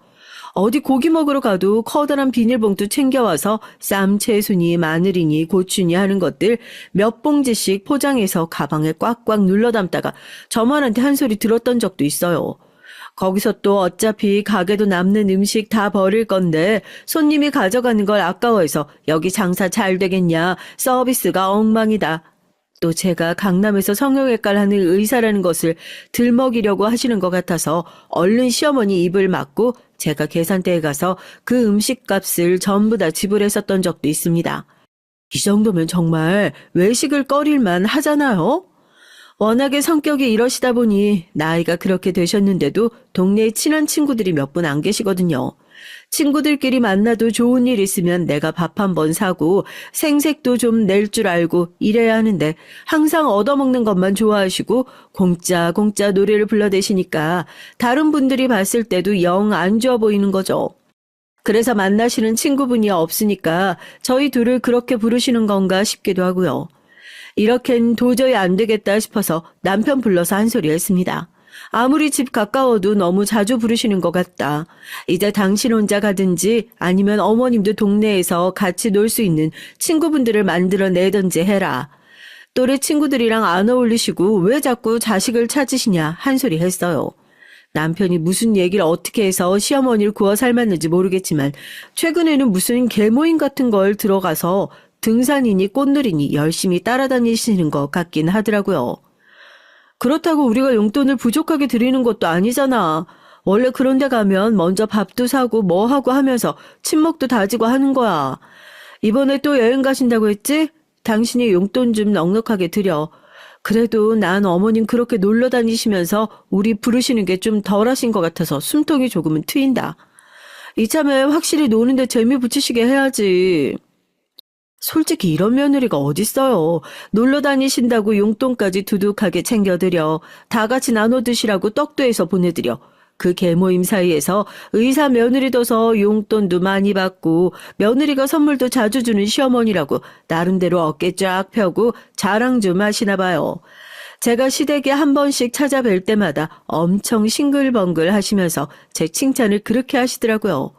어디 고기 먹으러 가도 커다란 비닐봉투 챙겨와서 쌈, 채순이, 마늘이니, 고추니 하는 것들 몇 봉지씩 포장해서 가방에 꽉꽉 눌러 담다가 저만한테 한 소리 들었던 적도 있어요. 거기서 또 어차피 가게도 남는 음식 다 버릴 건데 손님이 가져가는 걸 아까워해서 여기 장사 잘 되겠냐, 서비스가 엉망이다. 또 제가 강남에서 성형외과를 하는 의사라는 것을 들먹이려고 하시는 것 같아서 얼른 시어머니 입을 막고 제가 계산대에 가서 그 음식값을 전부 다 지불했었던 적도 있습니다. 이 정도면 정말 외식을 꺼릴만 하잖아요? 워낙에 성격이 이러시다 보니 나이가 그렇게 되셨는데도 동네에 친한 친구들이 몇 분 안 계시거든요. 친구들끼리 만나도 좋은 일 있으면 내가 밥 한 번 사고 생색도 좀 낼 줄 알고 이래야 하는데 항상 얻어먹는 것만 좋아하시고 공짜 노래를 불러대시니까 다른 분들이 봤을 때도 영 안 좋아 보이는 거죠. 그래서 만나시는 친구분이 없으니까 저희 둘을 그렇게 부르시는 건가 싶기도 하고요. 이렇겐 도저히 안 되겠다 싶어서 남편 불러서 한 소리 했습니다. 아무리 집 가까워도 너무 자주 부르시는 것 같다. 이제 당신 혼자 가든지 아니면 어머님도 동네에서 같이 놀 수 있는 친구분들을 만들어내든지 해라. 또래 친구들이랑 안 어울리시고 왜 자꾸 자식을 찾으시냐 한 소리 했어요. 남편이 무슨 얘기를 어떻게 해서 시어머니를 구워 삶았는지 모르겠지만 최근에는 무슨 계모임 같은 걸 들어가서 등산이니 꽃놀이니 열심히 따라다니시는 것 같긴 하더라고요. 그렇다고 우리가 용돈을 부족하게 드리는 것도 아니잖아. 원래 그런 데 가면 먼저 밥도 사고 뭐 하고 하면서 친목도 다지고 하는 거야. 이번에 또 여행 가신다고 했지? 당신이 용돈 좀 넉넉하게 드려. 그래도 난 어머님 그렇게 놀러 다니시면서 우리 부르시는 게 좀 덜하신 것 같아서 숨통이 조금은 트인다. 이참에 확실히 노는데 재미 붙이시게 해야지. 솔직히 이런 며느리가 어딨어요. 놀러 다니신다고 용돈까지 두둑하게 챙겨드려. 다 같이 나눠 드시라고 떡도 해서 보내드려. 그 계모임 사이에서 의사 며느리 둬서 용돈도 많이 받고 며느리가 선물도 자주 주는 시어머니라고 나름대로 어깨 쫙 펴고 자랑 좀 하시나 봐요. 제가 시댁에 한 번씩 찾아뵐 때마다 엄청 싱글벙글 하시면서 제 칭찬을 그렇게 하시더라고요.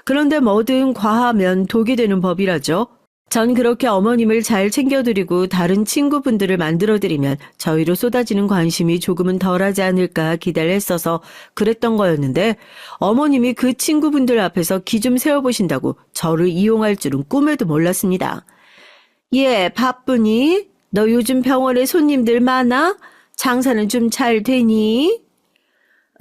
그런데 뭐든 과하면 독이 되는 법이라죠. 전 그렇게 어머님을 잘 챙겨드리고 다른 친구분들을 만들어드리면 저희로 쏟아지는 관심이 조금은 덜하지 않을까 기대를 했어서 그랬던 거였는데 어머님이 그 친구분들 앞에서 기 좀 세워보신다고 저를 이용할 줄은 꿈에도 몰랐습니다. 예, 바쁘니? 너 요즘 병원에 손님들 많아? 장사는 좀 잘 되니?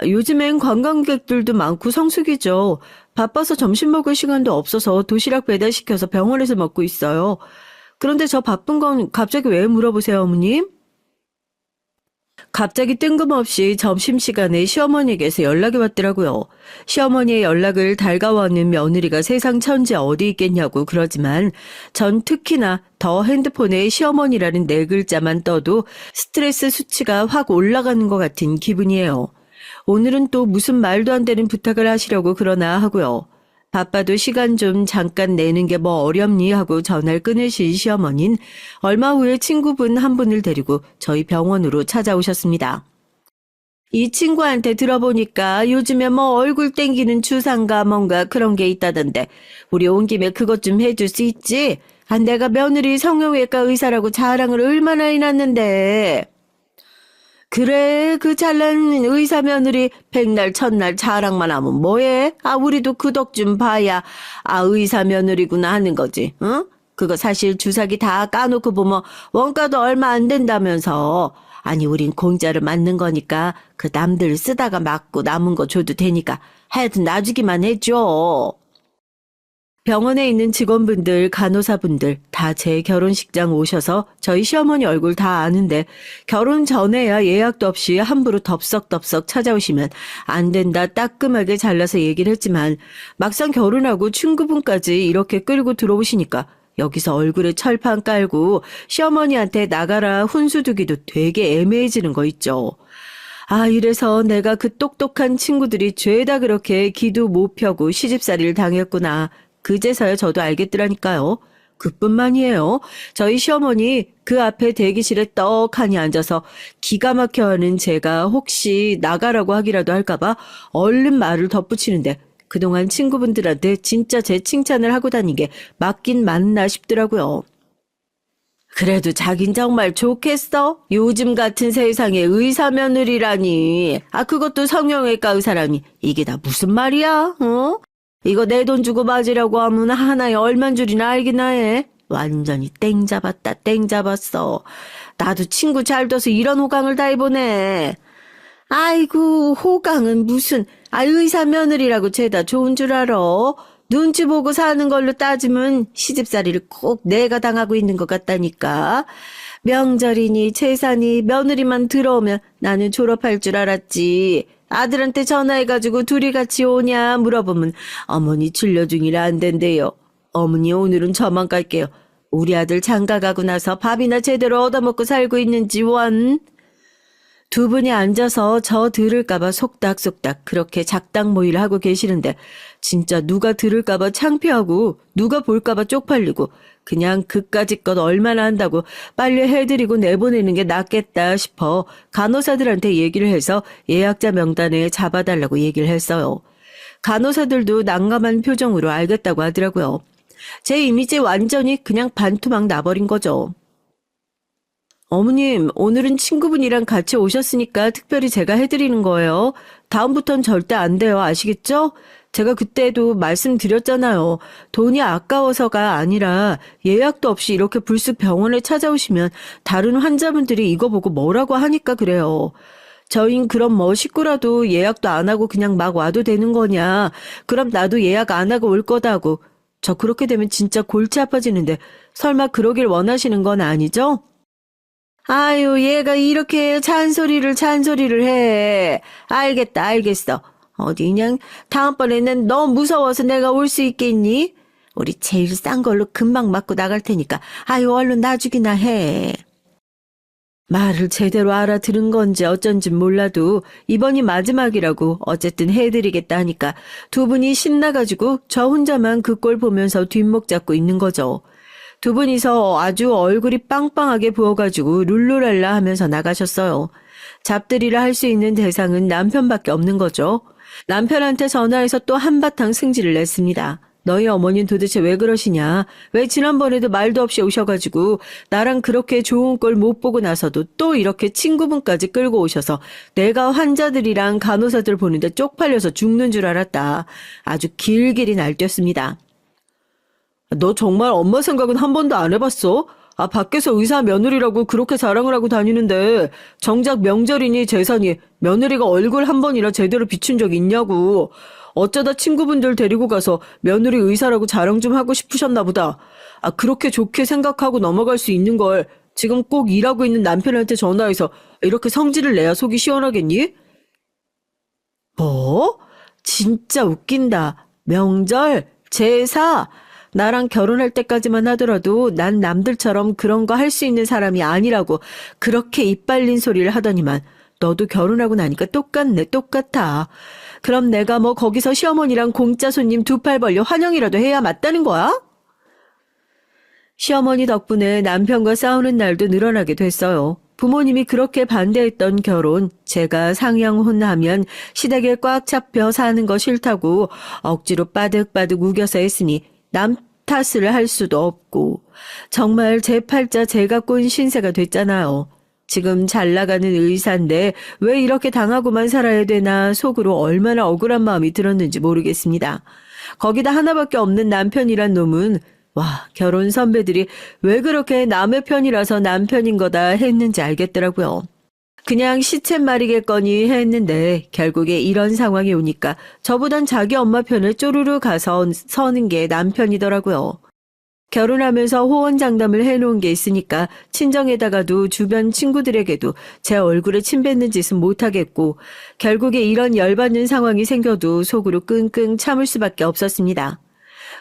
요즘엔 관광객들도 많고 성수기죠. 바빠서 점심 먹을 시간도 없어서 도시락 배달시켜서 병원에서 먹고 있어요. 그런데 저 바쁜 건 갑자기 왜 물어보세요, 어머님? 갑자기 뜬금없이 점심시간에 시어머니에게서 연락이 왔더라고요. 시어머니의 연락을 달가워하는 며느리가 세상 천지 어디 있겠냐고 그러지만 전 특히나 더 핸드폰에 시어머니라는 네 글자만 떠도 스트레스 수치가 확 올라가는 것 같은 기분이에요. 오늘은 또 무슨 말도 안 되는 부탁을 하시려고 그러나 하고요. 바빠도 시간 좀 잠깐 내는 게 뭐 어렵니 하고 전화를 끊으신 시어머니는 얼마 후에 친구분 한 분을 데리고 저희 병원으로 찾아오셨습니다. 이 친구한테 들어보니까 요즘에 뭐 얼굴 땡기는 주사인가 뭔가 그런 게 있다던데 우리 온 김에 그것 좀 해줄 수 있지? 내가 며느리 성형외과 의사라고 자랑을 얼마나 해놨는데. 그래, 그 잘난 의사 며느리 백날 첫날 자랑만 하면 뭐해? 우리도 그 덕 좀 봐야 의사 며느리구나 하는 거지, 응? 그거 사실 주사기 다 까놓고 보면 원가도 얼마 안 된다면서. 아니, 우린 공짜로 맞는 거니까 그 남들 쓰다가 맞고 남은 거 줘도 되니까 하여튼 놔주기만 해줘. 병원에 있는 직원분들, 간호사분들 다 제 결혼식장 오셔서 저희 시어머니 얼굴 다 아는데 결혼 전에야 예약도 없이 함부로 덥석덥석 찾아오시면 안 된다 따끔하게 잘라서 얘기를 했지만 막상 결혼하고 친구분까지 이렇게 끌고 들어오시니까 여기서 얼굴에 철판 깔고 시어머니한테 나가라 훈수 두기도 되게 애매해지는 거 있죠. 이래서 내가 그 똑똑한 친구들이 죄다 그렇게 기도 못 펴고 시집살이를 당했구나. 그제서야 저도 알겠더라니까요. 그뿐만이에요. 저희 시어머니 그 앞에 대기실에 떡하니 앉아서 기가 막혀하는 제가 혹시 나가라고 하기라도 할까봐 얼른 말을 덧붙이는데 그동안 친구분들한테 진짜 제 칭찬을 하고 다닌 게 맞긴 맞나 싶더라고요. 그래도 자긴 정말 좋겠어? 요즘 같은 세상에 의사 며느리라니. 그것도 성형외과 의사라니. 이게 다 무슨 말이야? 어? 이거 내 돈 주고 맞으려고 하면 하나에 얼만 줄이나 알기나 해. 완전히 땡 잡았다, 땡 잡았어. 나도 친구 잘 둬서 이런 호강을 다 해보네. 아이고, 호강은 무슨, 의사 며느리라고 죄다 좋은 줄 알아. 눈치 보고 사는 걸로 따지면 시집살이를 꼭 내가 당하고 있는 것 같다니까. 명절이니 재산이 며느리만 들어오면 나는 졸업할 줄 알았지. 아들한테 전화해가지고 둘이 같이 오냐 물어보면 어머니 진료 중이라 안 된대요. 어머니 오늘은 저만 갈게요. 우리 아들 장가 가고 나서 밥이나 제대로 얻어먹고 살고 있는지 원. 두 분이 앉아서 저 들을까봐 속닥속닥 그렇게 작당 모의를 하고 계시는데 진짜 누가 들을까봐 창피하고 누가 볼까봐 쪽팔리고 그냥 그까짓 것 얼마나 한다고 빨리 해드리고 내보내는 게 낫겠다 싶어 간호사들한테 얘기를 해서 예약자 명단에 잡아달라고 얘기를 했어요. 간호사들도 난감한 표정으로 알겠다고 하더라고요. 제 이미지 완전히 그냥 반토막 나버린 거죠. 어머님, 오늘은 친구분이랑 같이 오셨으니까 특별히 제가 해드리는 거예요. 다음부턴 절대 안 돼요. 아시겠죠? 제가 그때도 말씀드렸잖아요. 돈이 아까워서가 아니라 예약도 없이 이렇게 불쑥 병원에 찾아오시면 다른 환자분들이 이거 보고 뭐라고 하니까 그래요. 저흰 그럼 뭐 식구라도 예약도 안 하고 그냥 막 와도 되는 거냐. 그럼 나도 예약 안 하고 올 거다고. 저 그렇게 되면 진짜 골치 아파지는데 설마 그러길 원하시는 건 아니죠? 아유, 얘가 이렇게 잔소리를 해. 알겠다, 알겠어. 어디 그냥 다음번에는 너무 무서워서 내가 올 수 있겠니? 우리 제일 싼 걸로 금방 맞고 나갈 테니까 아유, 얼른 놔주기나 해. 말을 제대로 알아들은 건지 어쩐진 몰라도 이번이 마지막이라고 어쨌든 해드리겠다 하니까 두 분이 신나가지고 저 혼자만 그 꼴 보면서 뒷목 잡고 있는 거죠. 두 분이서 아주 얼굴이 빵빵하게 부어가지고 룰루랄라 하면서 나가셨어요. 잡들이를 할 수 있는 대상은 남편밖에 없는 거죠. 남편한테 전화해서 또 한바탕 승질을 냈습니다. 너희 어머니는 도대체 왜 그러시냐? 왜 지난번에도 말도 없이 오셔가지고 나랑 그렇게 좋은 꼴 못 보고 나서도 또 이렇게 친구분까지 끌고 오셔서 내가 환자들이랑 간호사들 보는데 쪽팔려서 죽는 줄 알았다. 아주 길길이 날뛰었습니다. 너 정말 엄마 생각은 한 번도 안 해봤어? 밖에서 의사 며느리라고 그렇게 자랑을 하고 다니는데 정작 명절이니 제사니 며느리가 얼굴 한 번이나 제대로 비춘 적 있냐고. 어쩌다 친구분들 데리고 가서 며느리 의사라고 자랑 좀 하고 싶으셨나 보다. 그렇게 좋게 생각하고 넘어갈 수 있는 걸 지금 꼭 일하고 있는 남편한테 전화해서 이렇게 성질을 내야 속이 시원하겠니? 뭐? 진짜 웃긴다. 명절, 제사. 나랑 결혼할 때까지만 하더라도 난 남들처럼 그런 거 할 수 있는 사람이 아니라고 그렇게 이빨린 소리를 하더니만 너도 결혼하고 나니까 똑같네, 똑같아. 그럼 내가 뭐 거기서 시어머니랑 공짜 손님 두 팔 벌려 환영이라도 해야 맞다는 거야? 시어머니 덕분에 남편과 싸우는 날도 늘어나게 됐어요. 부모님이 그렇게 반대했던 결혼, 제가 상향혼하면 시댁에 꽉 잡혀 사는 거 싫다고 억지로 빠득빠득 우겨서 했으니 남 탓을 할 수도 없고 정말 제 팔자 제가 꼰 신세가 됐잖아요. 지금 잘 나가는 의사인데 왜 이렇게 당하고만 살아야 되나 속으로 얼마나 억울한 마음이 들었는지 모르겠습니다. 거기다 하나밖에 없는 남편이란 놈은 와, 결혼 선배들이 왜 그렇게 남의 편이라서 남편인 거다 했는지 알겠더라고요. 그냥 시쳇말이겠거니 했는데 결국에 이런 상황이 오니까 저보단 자기 엄마 편을 쪼르르 가서 서는 게 남편이더라고요. 결혼하면서 호언장담을 해놓은 게 있으니까 친정에다가도 주변 친구들에게도 제 얼굴에 침 뱉는 짓은 못하겠고 결국에 이런 열받는 상황이 생겨도 속으로 끙끙 참을 수밖에 없었습니다.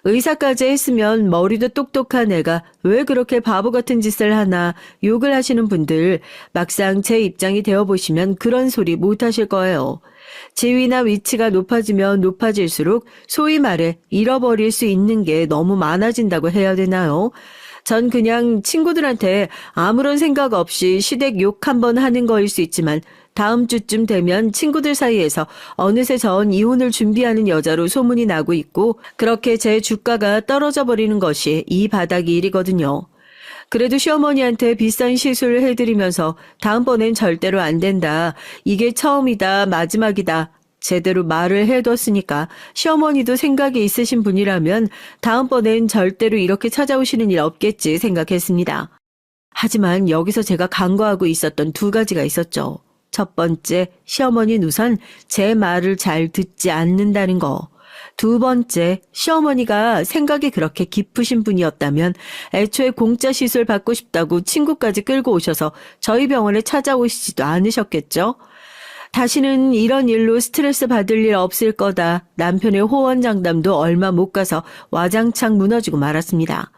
의사까지 했으면 머리도 똑똑한 애가 왜 그렇게 바보 같은 짓을 하나 욕을 하시는 분들 막상 제 입장이 되어보시면 그런 소리 못하실 거예요. 지위나 위치가 높아지면 높아질수록 소위 말해 잃어버릴 수 있는 게 너무 많아진다고 해야 되나요? 전 그냥 친구들한테 아무런 생각 없이 시댁 욕 한번 하는 거일 수 있지만 다음 주쯤 되면 친구들 사이에서 어느새 전 이혼을 준비하는 여자로 소문이 나고 있고 그렇게 제 주가가 떨어져 버리는 것이 이 바닥이 일이거든요. 그래도 시어머니한테 비싼 시술을 해드리면서 다음번엔 절대로 안 된다. 이게 처음이다, 마지막이다. 제대로 말을 해뒀으니까 시어머니도 생각이 있으신 분이라면 다음번엔 절대로 이렇게 찾아오시는 일 없겠지 생각했습니다. 하지만 여기서 제가 간과하고 있었던 두 가지가 있었죠. 첫 번째, 시어머니는 우선 제 말을 잘 듣지 않는다는 거. 두 번째, 시어머니가 생각이 그렇게 깊으신 분이었다면 애초에 공짜 시술 받고 싶다고 친구까지 끌고 오셔서 저희 병원에 찾아오시지도 않으셨겠죠? 다시는 이런 일로 스트레스 받을 일 없을 거다. 남편의 호언장담도 얼마 못 가서 와장창 무너지고 말았습니다.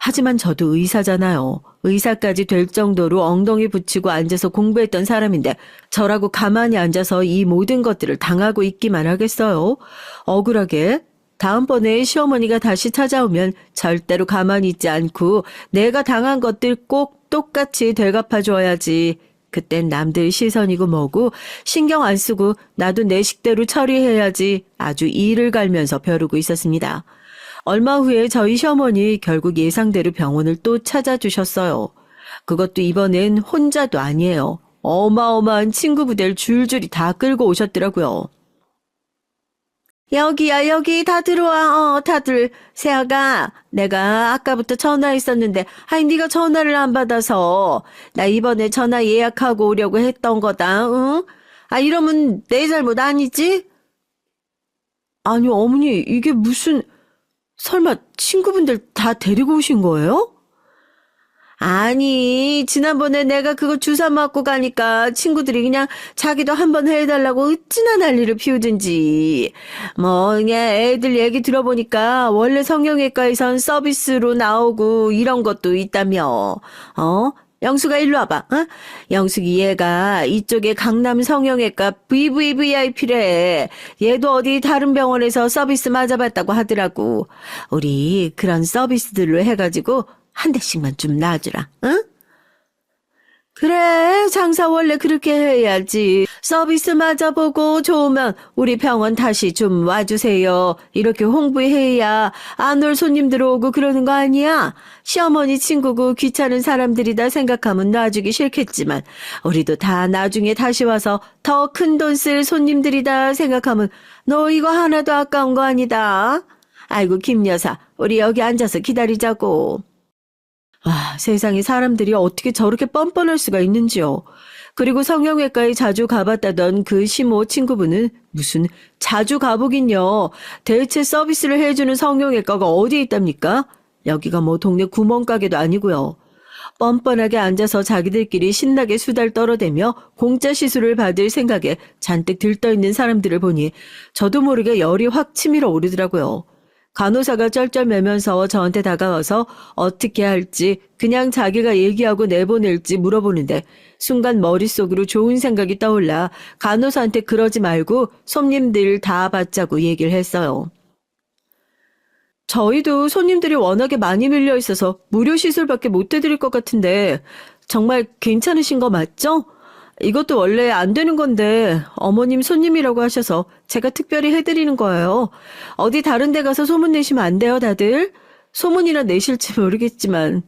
하지만 저도 의사잖아요. 의사까지 될 정도로 엉덩이 붙이고 앉아서 공부했던 사람인데 저라고 가만히 앉아서 이 모든 것들을 당하고 있기만 하겠어요? 억울하게. 다음번에 시어머니가 다시 찾아오면 절대로 가만히 있지 않고 내가 당한 것들 꼭 똑같이 되갚아줘야지. 그땐 남들 시선이고 뭐고 신경 안 쓰고 나도 내 식대로 처리해야지 아주 이를 갈면서 벼르고 있었습니다. 얼마 후에 저희 시어머니 결국 예상대로 병원을 또 찾아주셨어요. 그것도 이번엔 혼자도 아니에요. 어마어마한 친구 부대를 줄줄이 다 끌고 오셨더라고요. 여기야, 여기 다 들어와. 다들. 세아가, 내가 아까부터 전화했었는데, 아이, 네가 전화를 안 받아서, 나 이번에 전화 예약하고 오려고 했던 거다, 응? 아, 이러면 내 잘못 아니지? 아니, 어머니, 이게 무슨, 설마 친구분들 다 데리고 오신 거예요? 아니, 지난번에 내가 그거 주사 맞고 가니까 친구들이 그냥 자기도 한번 해달라고 어찌나 난리를 피우든지. 뭐, 그냥 애들 얘기 들어보니까 원래 성형외과에선 서비스로 나오고 이런 것도 있다며. 영숙아 일로 와봐. 어? 영숙이 얘가 이쪽에 강남 성형외과 VVVIP래. 얘도 어디 다른 병원에서 서비스 맞아봤다고 하더라고. 우리 그런 서비스들로 해가지고 한 대씩만 좀 놔주라. 응? 그래, 장사 원래 그렇게 해야지. 서비스 맞아보고 좋으면 우리 병원 다시 좀 와주세요. 이렇게 홍보해야 안 올 손님들 오고 그러는 거 아니야? 시어머니 친구고 귀찮은 사람들이다 생각하면 놔주기 싫겠지만 우리도 다 나중에 다시 와서 더 큰 돈 쓸 손님들이다 생각하면 너 이거 하나도 아까운 거 아니다. 아이고 김 여사, 우리 여기 앉아서 기다리자고. 와, 세상에 사람들이 어떻게 저렇게 뻔뻔할 수가 있는지요. 그리고 성형외과에 자주 가봤다던 그 시모 친구분은 무슨 자주 가보긴요. 대체 서비스를 해주는 성형외과가 어디에 있답니까? 여기가 뭐 동네 구멍가게도 아니고요. 뻔뻔하게 앉아서 자기들끼리 신나게 수달 떨어대며 공짜 시술을 받을 생각에 잔뜩 들떠있는 사람들을 보니 저도 모르게 열이 확 치밀어 오르더라고요. 간호사가 쩔쩔매면서 저한테 다가와서 어떻게 할지 그냥 자기가 얘기하고 내보낼지 물어보는데 순간 머릿속으로 좋은 생각이 떠올라 간호사한테 그러지 말고 손님들 다 받자고 얘기를 했어요. 저희도 손님들이 워낙에 많이 밀려 있어서 무료 시술밖에 못 해드릴 것 같은데 정말 괜찮으신 거 맞죠? 이것도 원래 안 되는 건데 어머님 손님이라고 하셔서 제가 특별히 해드리는 거예요. 어디 다른 데 가서 소문 내시면 안 돼요, 다들? 소문이나 내실지 모르겠지만.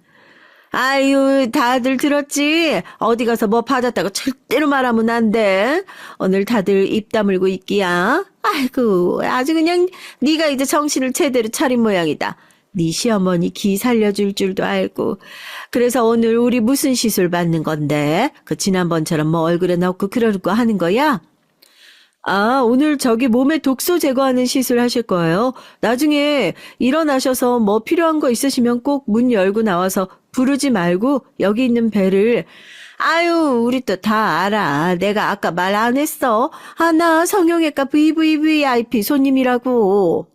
아유, 다들 들었지? 어디 가서 뭐 받았다고 절대로 말하면 안 돼. 오늘 다들 입 다물고 있기야. 아이고, 아주 그냥 네가 이제 정신을 제대로 차린 모양이다. 네 시어머니 기 살려줄 줄도 알고. 그래서 오늘 우리 무슨 시술 받는 건데? 그 지난번처럼 뭐 얼굴에 넣고 그러고 하는 거야? 아, 오늘 저기 몸에 독소 제거하는 시술 하실 거예요. 나중에 일어나셔서 뭐 필요한 거 있으시면 꼭 문 열고 나와서 부르지 말고 여기 있는 배를. 아유, 우리 또 다 알아. 내가 아까 말 안 했어. 아, 나 성형외과 VVVIP 손님이라고.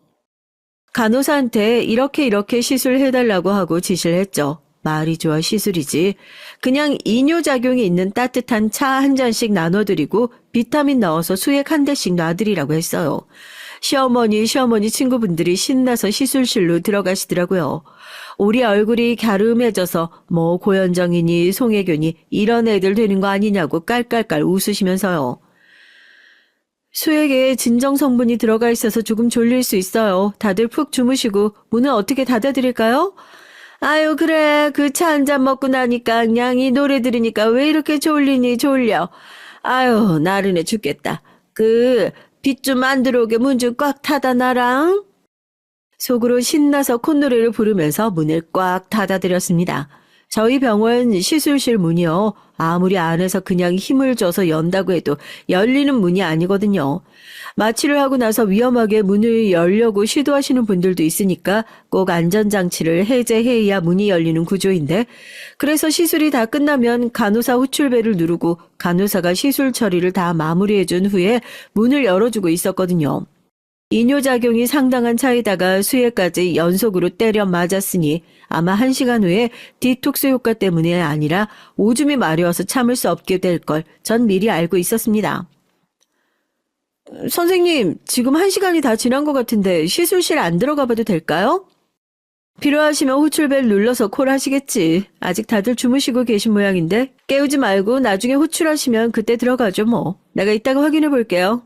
간호사한테 이렇게 시술해달라고 하고 지시를 했죠. 말이 좋아 시술이지. 그냥 이뇨작용이 있는 따뜻한 차 한 잔씩 나눠드리고 비타민 넣어서 수액 한 대씩 놔드리라고 했어요. 시어머니 친구분들이 신나서 시술실로 들어가시더라고요. 우리 얼굴이 갸름해져서 뭐 고현정이니 송혜교니 이런 애들 되는 거 아니냐고 깔깔깔 웃으시면서요. 수액에 진정 성분이 들어가 있어서 조금 졸릴 수 있어요. 다들 푹 주무시고 문은 어떻게 닫아드릴까요? 아유 그래 그 차 한 잔 먹고 나니까 그냥 이 노래 들으니까 왜 이렇게 졸리니 졸려. 아유 나른해 죽겠다. 그 빛 좀 안 들어오게 문 좀 꽉 닫아 놔랑. 속으로 신나서 콧노래를 부르면서 문을 꽉 닫아드렸습니다. 저희 병원 시술실 문이요. 아무리 안에서 그냥 힘을 줘서 연다고 해도 열리는 문이 아니거든요. 마취를 하고 나서 위험하게 문을 열려고 시도하시는 분들도 있으니까 꼭 안전장치를 해제해야 문이 열리는 구조인데 그래서 시술이 다 끝나면 간호사 호출벨을 누르고 간호사가 시술 처리를 다 마무리해준 후에 문을 열어주고 있었거든요. 이뇨작용이 상당한 차이다가 수해까지 연속으로 때려 맞았으니 아마 1시간 후에 디톡스 효과 때문이 아니라 오줌이 마려워서 참을 수 없게 될 걸 전 미리 알고 있었습니다. 선생님, 지금 1시간이 다 지난 것 같은데 시술실 안 들어가 봐도 될까요? 필요하시면 호출벨 눌러서 콜하시겠지. 아직 다들 주무시고 계신 모양인데 깨우지 말고 나중에 호출하시면 그때 들어가죠 뭐. 내가 이따가 확인해 볼게요.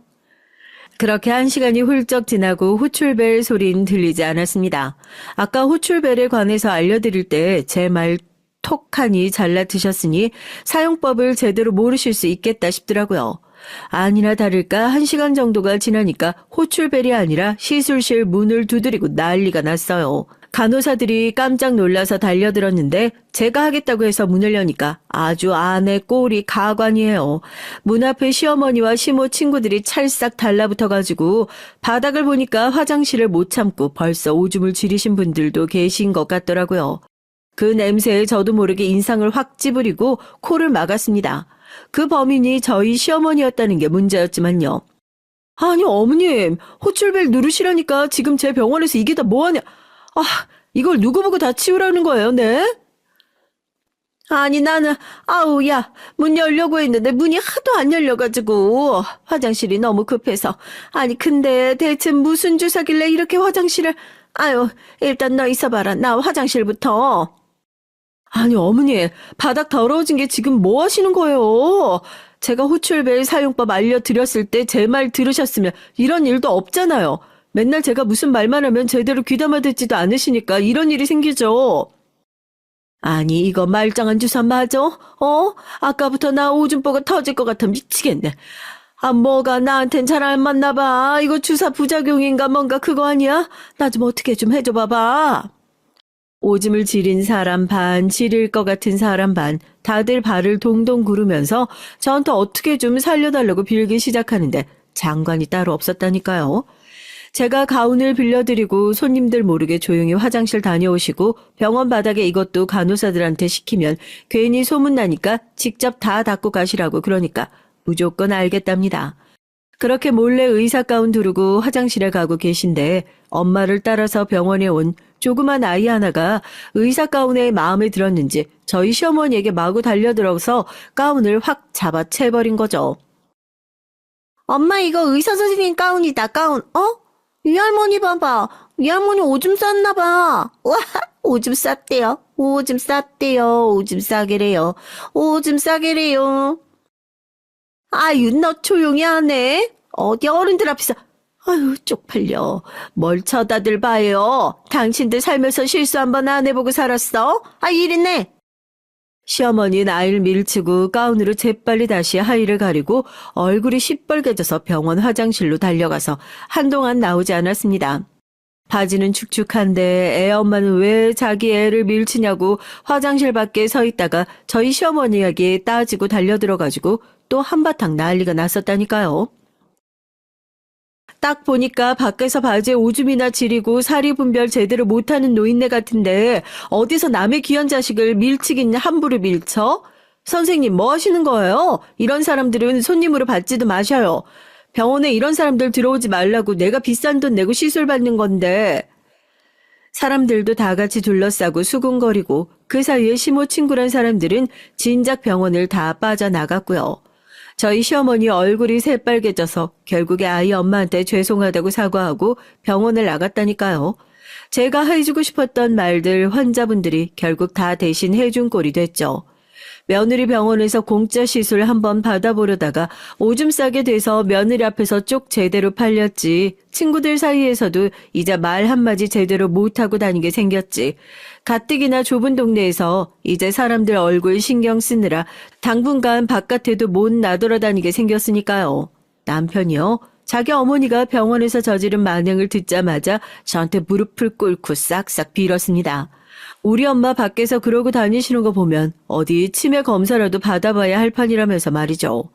그렇게 1시간이 훌쩍 지나고 호출벨 소리는 들리지 않았습니다. 아까 호출벨에 관해서 알려드릴 때 제 말 톡하니 잘라 드셨으니 사용법을 제대로 모르실 수 있겠다 싶더라고요. 아니나 다를까 1시간 정도가 지나니까 호출벨이 아니라 시술실 문을 두드리고 난리가 났어요. 간호사들이 깜짝 놀라서 달려들었는데 제가 하겠다고 해서 문을 여니까 아주 안에 꼴이 가관이에요. 문 앞에 시어머니와 시모 친구들이 찰싹 달라붙어가지고 바닥을 보니까 화장실을 못 참고 벌써 오줌을 지리신 분들도 계신 것 같더라고요. 그 냄새에 저도 모르게 인상을 확 찌푸리고 코를 막았습니다. 그 범인이 저희 시어머니였다는 게 문제였지만요. 아니 어머님, 호출벨 누르시라니까 지금 제 병원에서 이게 다 뭐하냐. 아, 이걸 누구 보고 다 치우라는 거예요, 네? 아니, 나는, 아우, 야, 문 열려고 했는데 문이 하도 안 열려가지고, 화장실이 너무 급해서. 아니, 근데 대체 무슨 주사길래 이렇게 화장실을, 아유, 일단 너 있어봐라. 나 화장실부터. 아니, 어머니, 바닥 더러워진 게 지금 뭐 하시는 거예요? 제가 호출벨 사용법 알려드렸을 때 제 말 들으셨으면 이런 일도 없잖아요. 맨날 제가 무슨 말만 하면 제대로 귀담아 듣지도 않으시니까 이런 일이 생기죠. 아니 이거 말짱한 주사 맞아? 아까부터 나 오줌보가 터질 것 같아 미치겠네. 아 뭐가 나한텐 잘 안 맞나 봐. 이거 주사 부작용인가 뭔가 그거 아니야? 나 좀 어떻게 좀 해줘 봐봐. 오줌을 지린 사람 반, 지릴 것 같은 사람 반, 다들 발을 동동 구르면서 저한테 어떻게 좀 살려달라고 빌기 시작하는데 장관이 따로 없었다니까요. 제가 가운을 빌려드리고 손님들 모르게 조용히 화장실 다녀오시고 병원 바닥에 이것도 간호사들한테 시키면 괜히 소문나니까 직접 다 닦고 가시라고 그러니까 무조건 알겠답니다. 그렇게 몰래 의사 가운 두르고 화장실에 가고 계신데 엄마를 따라서 병원에 온 조그만 아이 하나가 의사 가운에 마음에 들었는지 저희 시어머니에게 마구 달려들어서 가운을 확 잡아채버린 거죠. 엄마 이거 의사 선생님 가운이다 가운. 이 할머니 봐봐. 이 할머니 오줌 쌌나 봐. 와, 오줌 쌌대요. 오줌 쌌대요. 오줌 싸게래요. 오줌 싸게래요. 아유, 너 조용히 하네. 어디 어른들 앞에서. 아유, 쪽팔려. 뭘 쳐다들 봐요. 당신들 살면서 실수 한 번 안 해보고 살았어? 아, 이리네. 시어머니는 아이를 밀치고 가운으로 재빨리 다시 하의를 가리고 얼굴이 시뻘개져서 병원 화장실로 달려가서 한동안 나오지 않았습니다. 바지는 축축한데 애 엄마는 왜 자기 애를 밀치냐고 화장실 밖에 서 있다가 저희 시어머니에게 따지고 달려들어가지고 또 한바탕 난리가 났었다니까요. 딱 보니까 밖에서 바지에 오줌이나 지리고 사리 분별 제대로 못하는 노인네 같은데 어디서 남의 귀한 자식을 밀치긴 함부로 밀쳐? 선생님 뭐 하시는 거예요? 이런 사람들은 손님으로 받지도 마셔요. 병원에 이런 사람들 들어오지 말라고 내가 비싼 돈 내고 시술 받는 건데. 사람들도 다 같이 둘러싸고 수군거리고 그 사이에 시모 친구란 사람들은 진작 병원을 다 빠져나갔고요. 저희 시어머니 얼굴이 새빨개져서 결국에 아이 엄마한테 죄송하다고 사과하고 병원을 나갔다니까요. 제가 해주고 싶었던 말들 환자분들이 결국 다 대신 해준 꼴이 됐죠. 며느리 병원에서 공짜 시술 한번 받아보려다가 오줌 싸게 돼서 며느리 앞에서 쪽 제대로 팔렸지. 친구들 사이에서도 이제 말 한마디 제대로 못하고 다니게 생겼지. 가뜩이나 좁은 동네에서 이제 사람들 얼굴 신경 쓰느라 당분간 바깥에도 못 나돌아다니게 생겼으니까요. 남편이요. 자기 어머니가 병원에서 저지른 만행을 듣자마자 저한테 무릎을 꿇고 싹싹 빌었습니다. 우리 엄마 밖에서 그러고 다니시는 거 보면 어디 치매 검사라도 받아봐야 할 판이라면서 말이죠.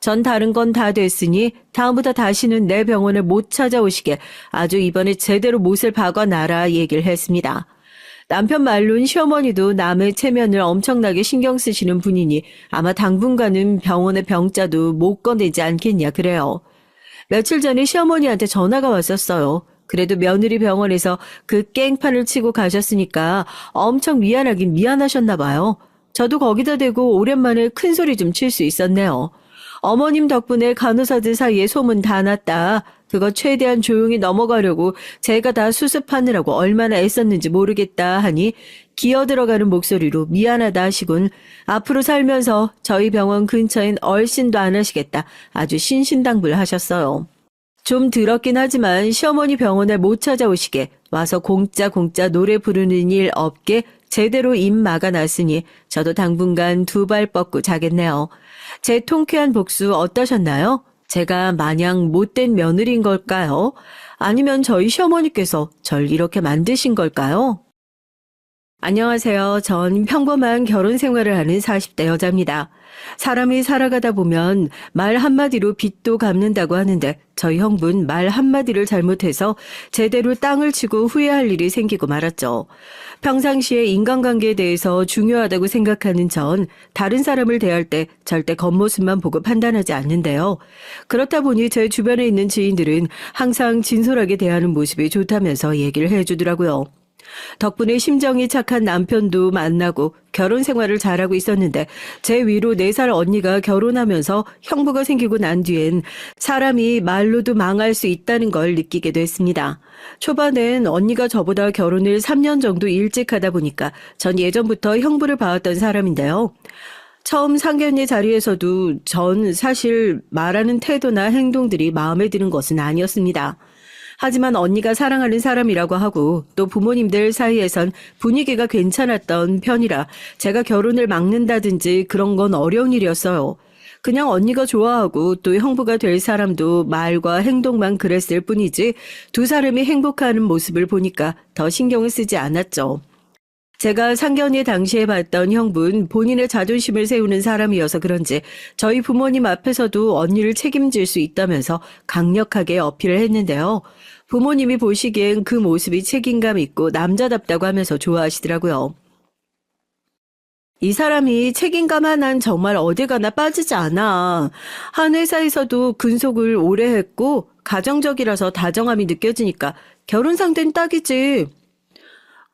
전 다른 건 다 됐으니 다음부터 다시는 내 병원을 못 찾아오시게 아주 이번에 제대로 못을 박아놔라 얘기를 했습니다. 남편 말로는 시어머니도 남의 체면을 엄청나게 신경 쓰시는 분이니 아마 당분간은 병원의 병자도 못 꺼내지 않겠냐 그래요. 며칠 전에 시어머니한테 전화가 왔었어요. 그래도 며느리 병원에서 그 깽판을 치고 가셨으니까 엄청 미안하긴 미안하셨나 봐요. 저도 거기다 대고 오랜만에 큰 소리 좀 칠 수 있었네요. 어머님 덕분에 간호사들 사이에 소문 다 났다. 그거 최대한 조용히 넘어가려고 제가 다 수습하느라고 얼마나 애썼는지 모르겠다 하니 기어 들어가는 목소리로 미안하다 하시곤 앞으로 살면서 저희 병원 근처엔 얼씬도 안 하시겠다. 아주 신신당부하셨어요. 좀 들었긴 하지만 시어머니 병원에 못 찾아오시게 와서 공짜 노래 부르는 일 없게 제대로 입 막아놨으니 저도 당분간 두 발 뻗고 자겠네요. 제 통쾌한 복수 어떠셨나요? 제가 마냥 못된 며느리인 걸까요? 아니면 저희 시어머니께서 절 이렇게 만드신 걸까요? 안녕하세요. 전 평범한 결혼 생활을 하는 40대 여자입니다. 사람이 살아가다 보면 말 한마디로 빚도 갚는다고 하는데 저희 형부는 말 한마디를 잘못해서 제대로 땅을 치고 후회할 일이 생기고 말았죠. 평상시에 인간관계에 대해서 중요하다고 생각하는 전 다른 사람을 대할 때 절대 겉모습만 보고 판단하지 않는데요. 그렇다 보니 제 주변에 있는 지인들은 항상 진솔하게 대하는 모습이 좋다면서 얘기를 해주더라고요. 덕분에 심정이 착한 남편도 만나고 결혼 생활을 잘하고 있었는데 제 위로 4살 언니가 결혼하면서 형부가 생기고 난 뒤엔 사람이 말로도 망할 수 있다는 걸 느끼게 됐습니다. 초반엔 언니가 저보다 결혼을 3년 정도 일찍 하다 보니까 전 예전부터 형부를 봐왔던 사람인데요. 처음 상견례 자리에서도 전 사실 말하는 태도나 행동들이 마음에 드는 것은 아니었습니다. 하지만 언니가 사랑하는 사람이라고 하고 또 부모님들 사이에선 분위기가 괜찮았던 편이라 제가 결혼을 막는다든지 그런 건 어려운 일이었어요. 그냥 언니가 좋아하고 또 형부가 될 사람도 말과 행동만 그랬을 뿐이지 두 사람이 행복해하는 모습을 보니까 더 신경을 쓰지 않았죠. 제가 상견례 당시에 봤던 형부는 본인의 자존심을 세우는 사람이어서 그런지 저희 부모님 앞에서도 언니를 책임질 수 있다면서 강력하게 어필을 했는데요. 부모님이 보시기엔 그 모습이 책임감 있고 남자답다고 하면서 좋아하시더라고요. 이 사람이 책임감 하나는 정말 어디 가나 빠지지 않아. 한 회사에서도 근속을 오래 했고 가정적이라서 다정함이 느껴지니까 결혼 상대는 딱이지.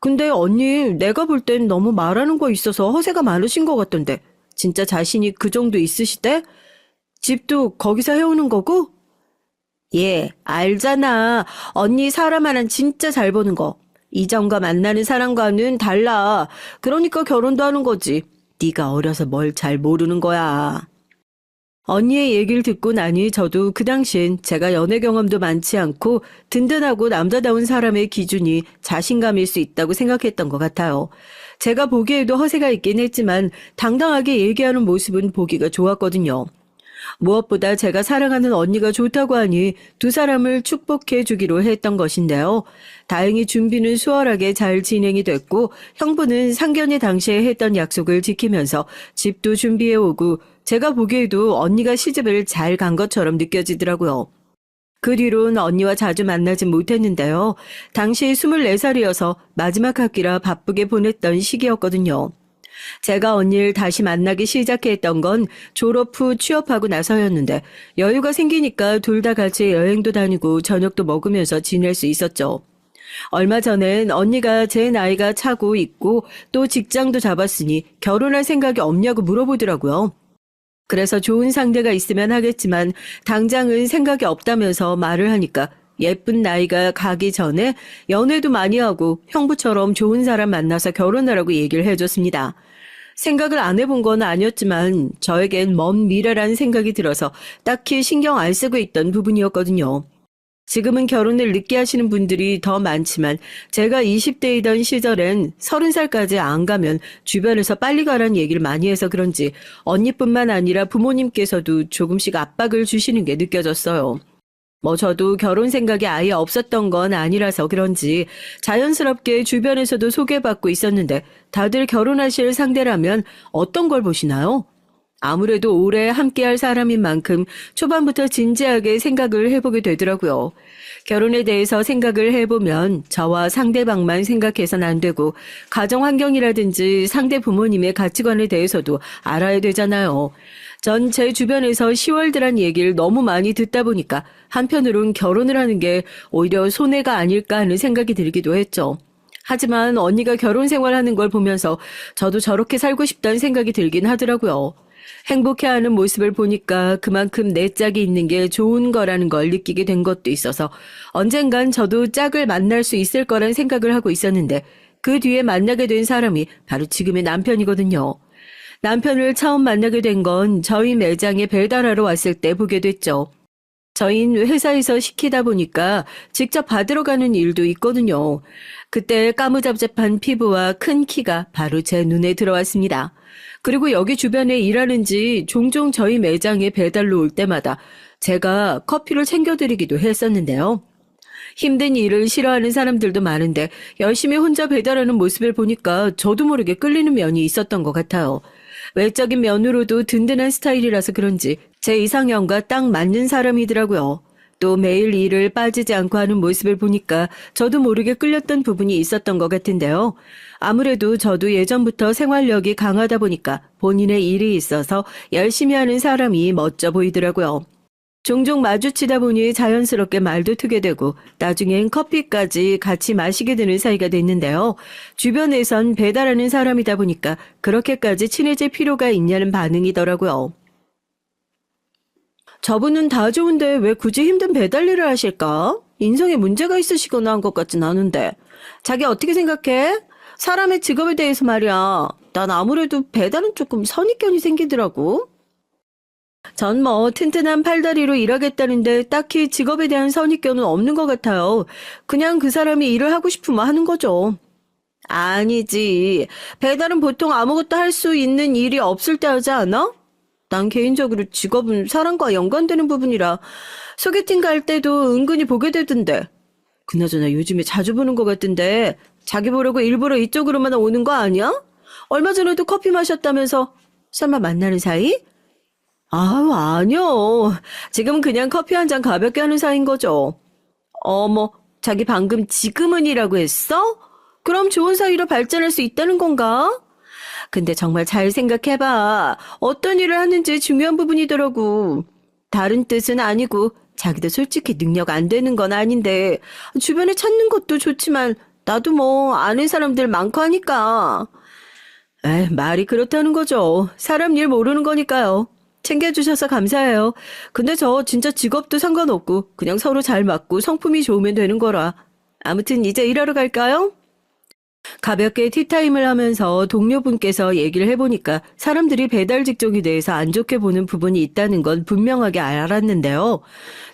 근데 언니 내가 볼 땐 너무 말하는 거 있어서 허세가 많으신 것 같던데 진짜 자신이 그 정도 있으시대? 집도 거기서 해오는 거고? 예, 알잖아. 언니 사람 하나는 진짜 잘 보는 거. 이전과 만나는 사람과는 달라. 그러니까 결혼도 하는 거지. 네가 어려서 뭘 잘 모르는 거야. 언니의 얘기를 듣고 나니 저도 그 당시엔 제가 연애 경험도 많지 않고 든든하고 남자다운 사람의 기준이 자신감일 수 있다고 생각했던 것 같아요. 제가 보기에도 허세가 있긴 했지만 당당하게 얘기하는 모습은 보기가 좋았거든요. 무엇보다 제가 사랑하는 언니가 좋다고 하니 두 사람을 축복해 주기로 했던 것인데요. 다행히 준비는 수월하게 잘 진행이 됐고 형부는 상견례 당시에 했던 약속을 지키면서 집도 준비해 오고 제가 보기에도 언니가 시집을 잘 간 것처럼 느껴지더라고요. 그 뒤로는 언니와 자주 만나진 못했는데요. 당시 24살이어서 마지막 학기라 바쁘게 보냈던 시기였거든요. 제가 언니를 다시 만나기 시작했던 건 졸업 후 취업하고 나서였는데 여유가 생기니까 둘 다 같이 여행도 다니고 저녁도 먹으면서 지낼 수 있었죠. 얼마 전엔 언니가 제 나이가 차고 있고 또 직장도 잡았으니 결혼할 생각이 없냐고 물어보더라고요. 그래서 좋은 상대가 있으면 하겠지만 당장은 생각이 없다면서 말을 하니까 예쁜 나이가 가기 전에 연애도 많이 하고 형부처럼 좋은 사람 만나서 결혼하라고 얘기를 해줬습니다. 생각을 안 해본 건 아니었지만 저에겐 먼 미래라는 생각이 들어서 딱히 신경 안 쓰고 있던 부분이었거든요. 지금은 결혼을 늦게 하시는 분들이 더 많지만 제가 20대이던 시절엔 30살까지 안 가면 주변에서 빨리 가라는 얘기를 많이 해서 그런지 언니뿐만 아니라 부모님께서도 조금씩 압박을 주시는 게 느껴졌어요. 저도 결혼 생각이 아예 없었던 건 아니라서 그런지 자연스럽게 주변에서도 소개받고 있었는데 다들 결혼하실 상대라면 어떤 걸 보시나요? 아무래도 오래 함께할 사람인 만큼 초반부터 진지하게 생각을 해보게 되더라고요. 결혼에 대해서 생각을 해보면 저와 상대방만 생각해서는 안 되고 가정 환경이라든지 상대 부모님의 가치관에 대해서도 알아야 되잖아요. 전 제 주변에서 시월드란 얘기를 너무 많이 듣다 보니까 한편으론 결혼을 하는 게 오히려 손해가 아닐까 하는 생각이 들기도 했죠. 하지만 언니가 결혼 생활하는 걸 보면서 저도 저렇게 살고 싶다는 생각이 들긴 하더라고요. 행복해하는 모습을 보니까 그만큼 내 짝이 있는 게 좋은 거라는 걸 느끼게 된 것도 있어서 언젠간 저도 짝을 만날 수 있을 거란 생각을 하고 있었는데 그 뒤에 만나게 된 사람이 바로 지금의 남편이거든요. 남편을 처음 만나게 된 건 저희 매장에 배달하러 왔을 때 보게 됐죠. 저희는 회사에서 시키다 보니까 직접 받으러 가는 일도 있거든요. 그때 까무잡잡한 피부와 큰 키가 바로 제 눈에 들어왔습니다. 그리고 여기 주변에 일하는지 종종 저희 매장에 배달로 올 때마다 제가 커피를 챙겨드리기도 했었는데요. 힘든 일을 싫어하는 사람들도 많은데 열심히 혼자 배달하는 모습을 보니까 저도 모르게 끌리는 면이 있었던 것 같아요. 외적인 면으로도 든든한 스타일이라서 그런지 제 이상형과 딱 맞는 사람이더라고요. 또 매일 일을 빠지지 않고 하는 모습을 보니까 저도 모르게 끌렸던 부분이 있었던 것 같은데요. 아무래도 저도 예전부터 생활력이 강하다 보니까 본인의 일이 있어서 열심히 하는 사람이 멋져 보이더라고요. 종종 마주치다 보니 자연스럽게 말도 트게 되고 나중엔 커피까지 같이 마시게 되는 사이가 됐는데요. 주변에선 배달하는 사람이다 보니까 그렇게까지 친해질 필요가 있냐는 반응이더라고요. 저분은 다 좋은데 왜 굳이 힘든 배달 일을 하실까? 인성에 문제가 있으시거나 한 것 같진 않은데. 자기 어떻게 생각해? 사람의 직업에 대해서 말이야. 난 아무래도 배달은 조금 선입견이 생기더라고. 전 튼튼한 팔다리로 일하겠다는데 딱히 직업에 대한 선입견은 없는 것 같아요. 그냥 그 사람이 일을 하고 싶으면 하는 거죠. 아니지. 배달은 보통 아무것도 할 수 있는 일이 없을 때 하지 않아? 난 개인적으로 직업은 사람과 연관되는 부분이라 소개팅 갈 때도 은근히 보게 되던데. 그나저나 요즘에 자주 보는 것 같은데 자기 보려고 일부러 이쪽으로만 오는 거 아니야? 얼마 전에도 커피 마셨다면서 설마 만나는 사이? 아유, 아니요. 지금 그냥 커피 한 잔 가볍게 하는 사이인 거죠. 어머, 자기 방금 지금은이라고 했어? 그럼 좋은 사이로 발전할 수 있다는 건가? 근데 정말 잘 생각해봐. 어떤 일을 하는지 중요한 부분이더라고. 다른 뜻은 아니고 자기도 솔직히 능력 안 되는 건 아닌데 주변에 찾는 것도 좋지만 나도 아는 사람들 많고 하니까. 말이 그렇다는 거죠. 사람 일 모르는 거니까요. 챙겨주셔서 감사해요. 근데 저 진짜 직업도 상관없고 그냥 서로 잘 맞고 성품이 좋으면 되는 거라. 아무튼 이제 일하러 갈까요? 가볍게 티타임을 하면서 동료분께서 얘기를 해보니까 사람들이 배달 직종에 대해서 안 좋게 보는 부분이 있다는 건 분명하게 알았는데요.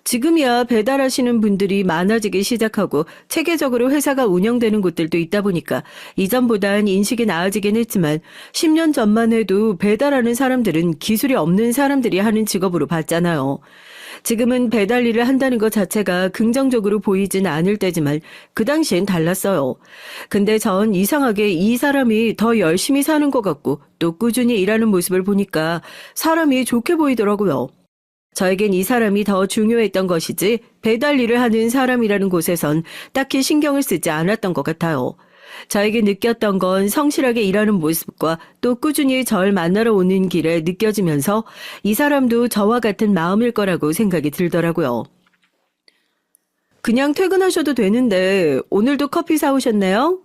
지금이야 배달하시는 분들이 많아지기 시작하고 체계적으로 회사가 운영되는 곳들도 있다 보니까 이전보단 인식이 나아지긴 했지만 10년 전만 해도 배달하는 사람들은 기술이 없는 사람들이 하는 직업으로 봤잖아요. 지금은 배달 일을 한다는 것 자체가 긍정적으로 보이진 않을 때지만 그 당시엔 달랐어요. 근데 전 이상하게 이 사람이 더 열심히 사는 것 같고 또 꾸준히 일하는 모습을 보니까 사람이 좋게 보이더라고요. 저에겐 이 사람이 더 중요했던 것이지 배달 일을 하는 사람이라는 곳에선 딱히 신경을 쓰지 않았던 것 같아요. 저에게 느꼈던 건 성실하게 일하는 모습과 또 꾸준히 절 만나러 오는 길에 느껴지면서 이 사람도 저와 같은 마음일 거라고 생각이 들더라고요. 그냥 퇴근하셔도 되는데 오늘도 커피 사오셨나요?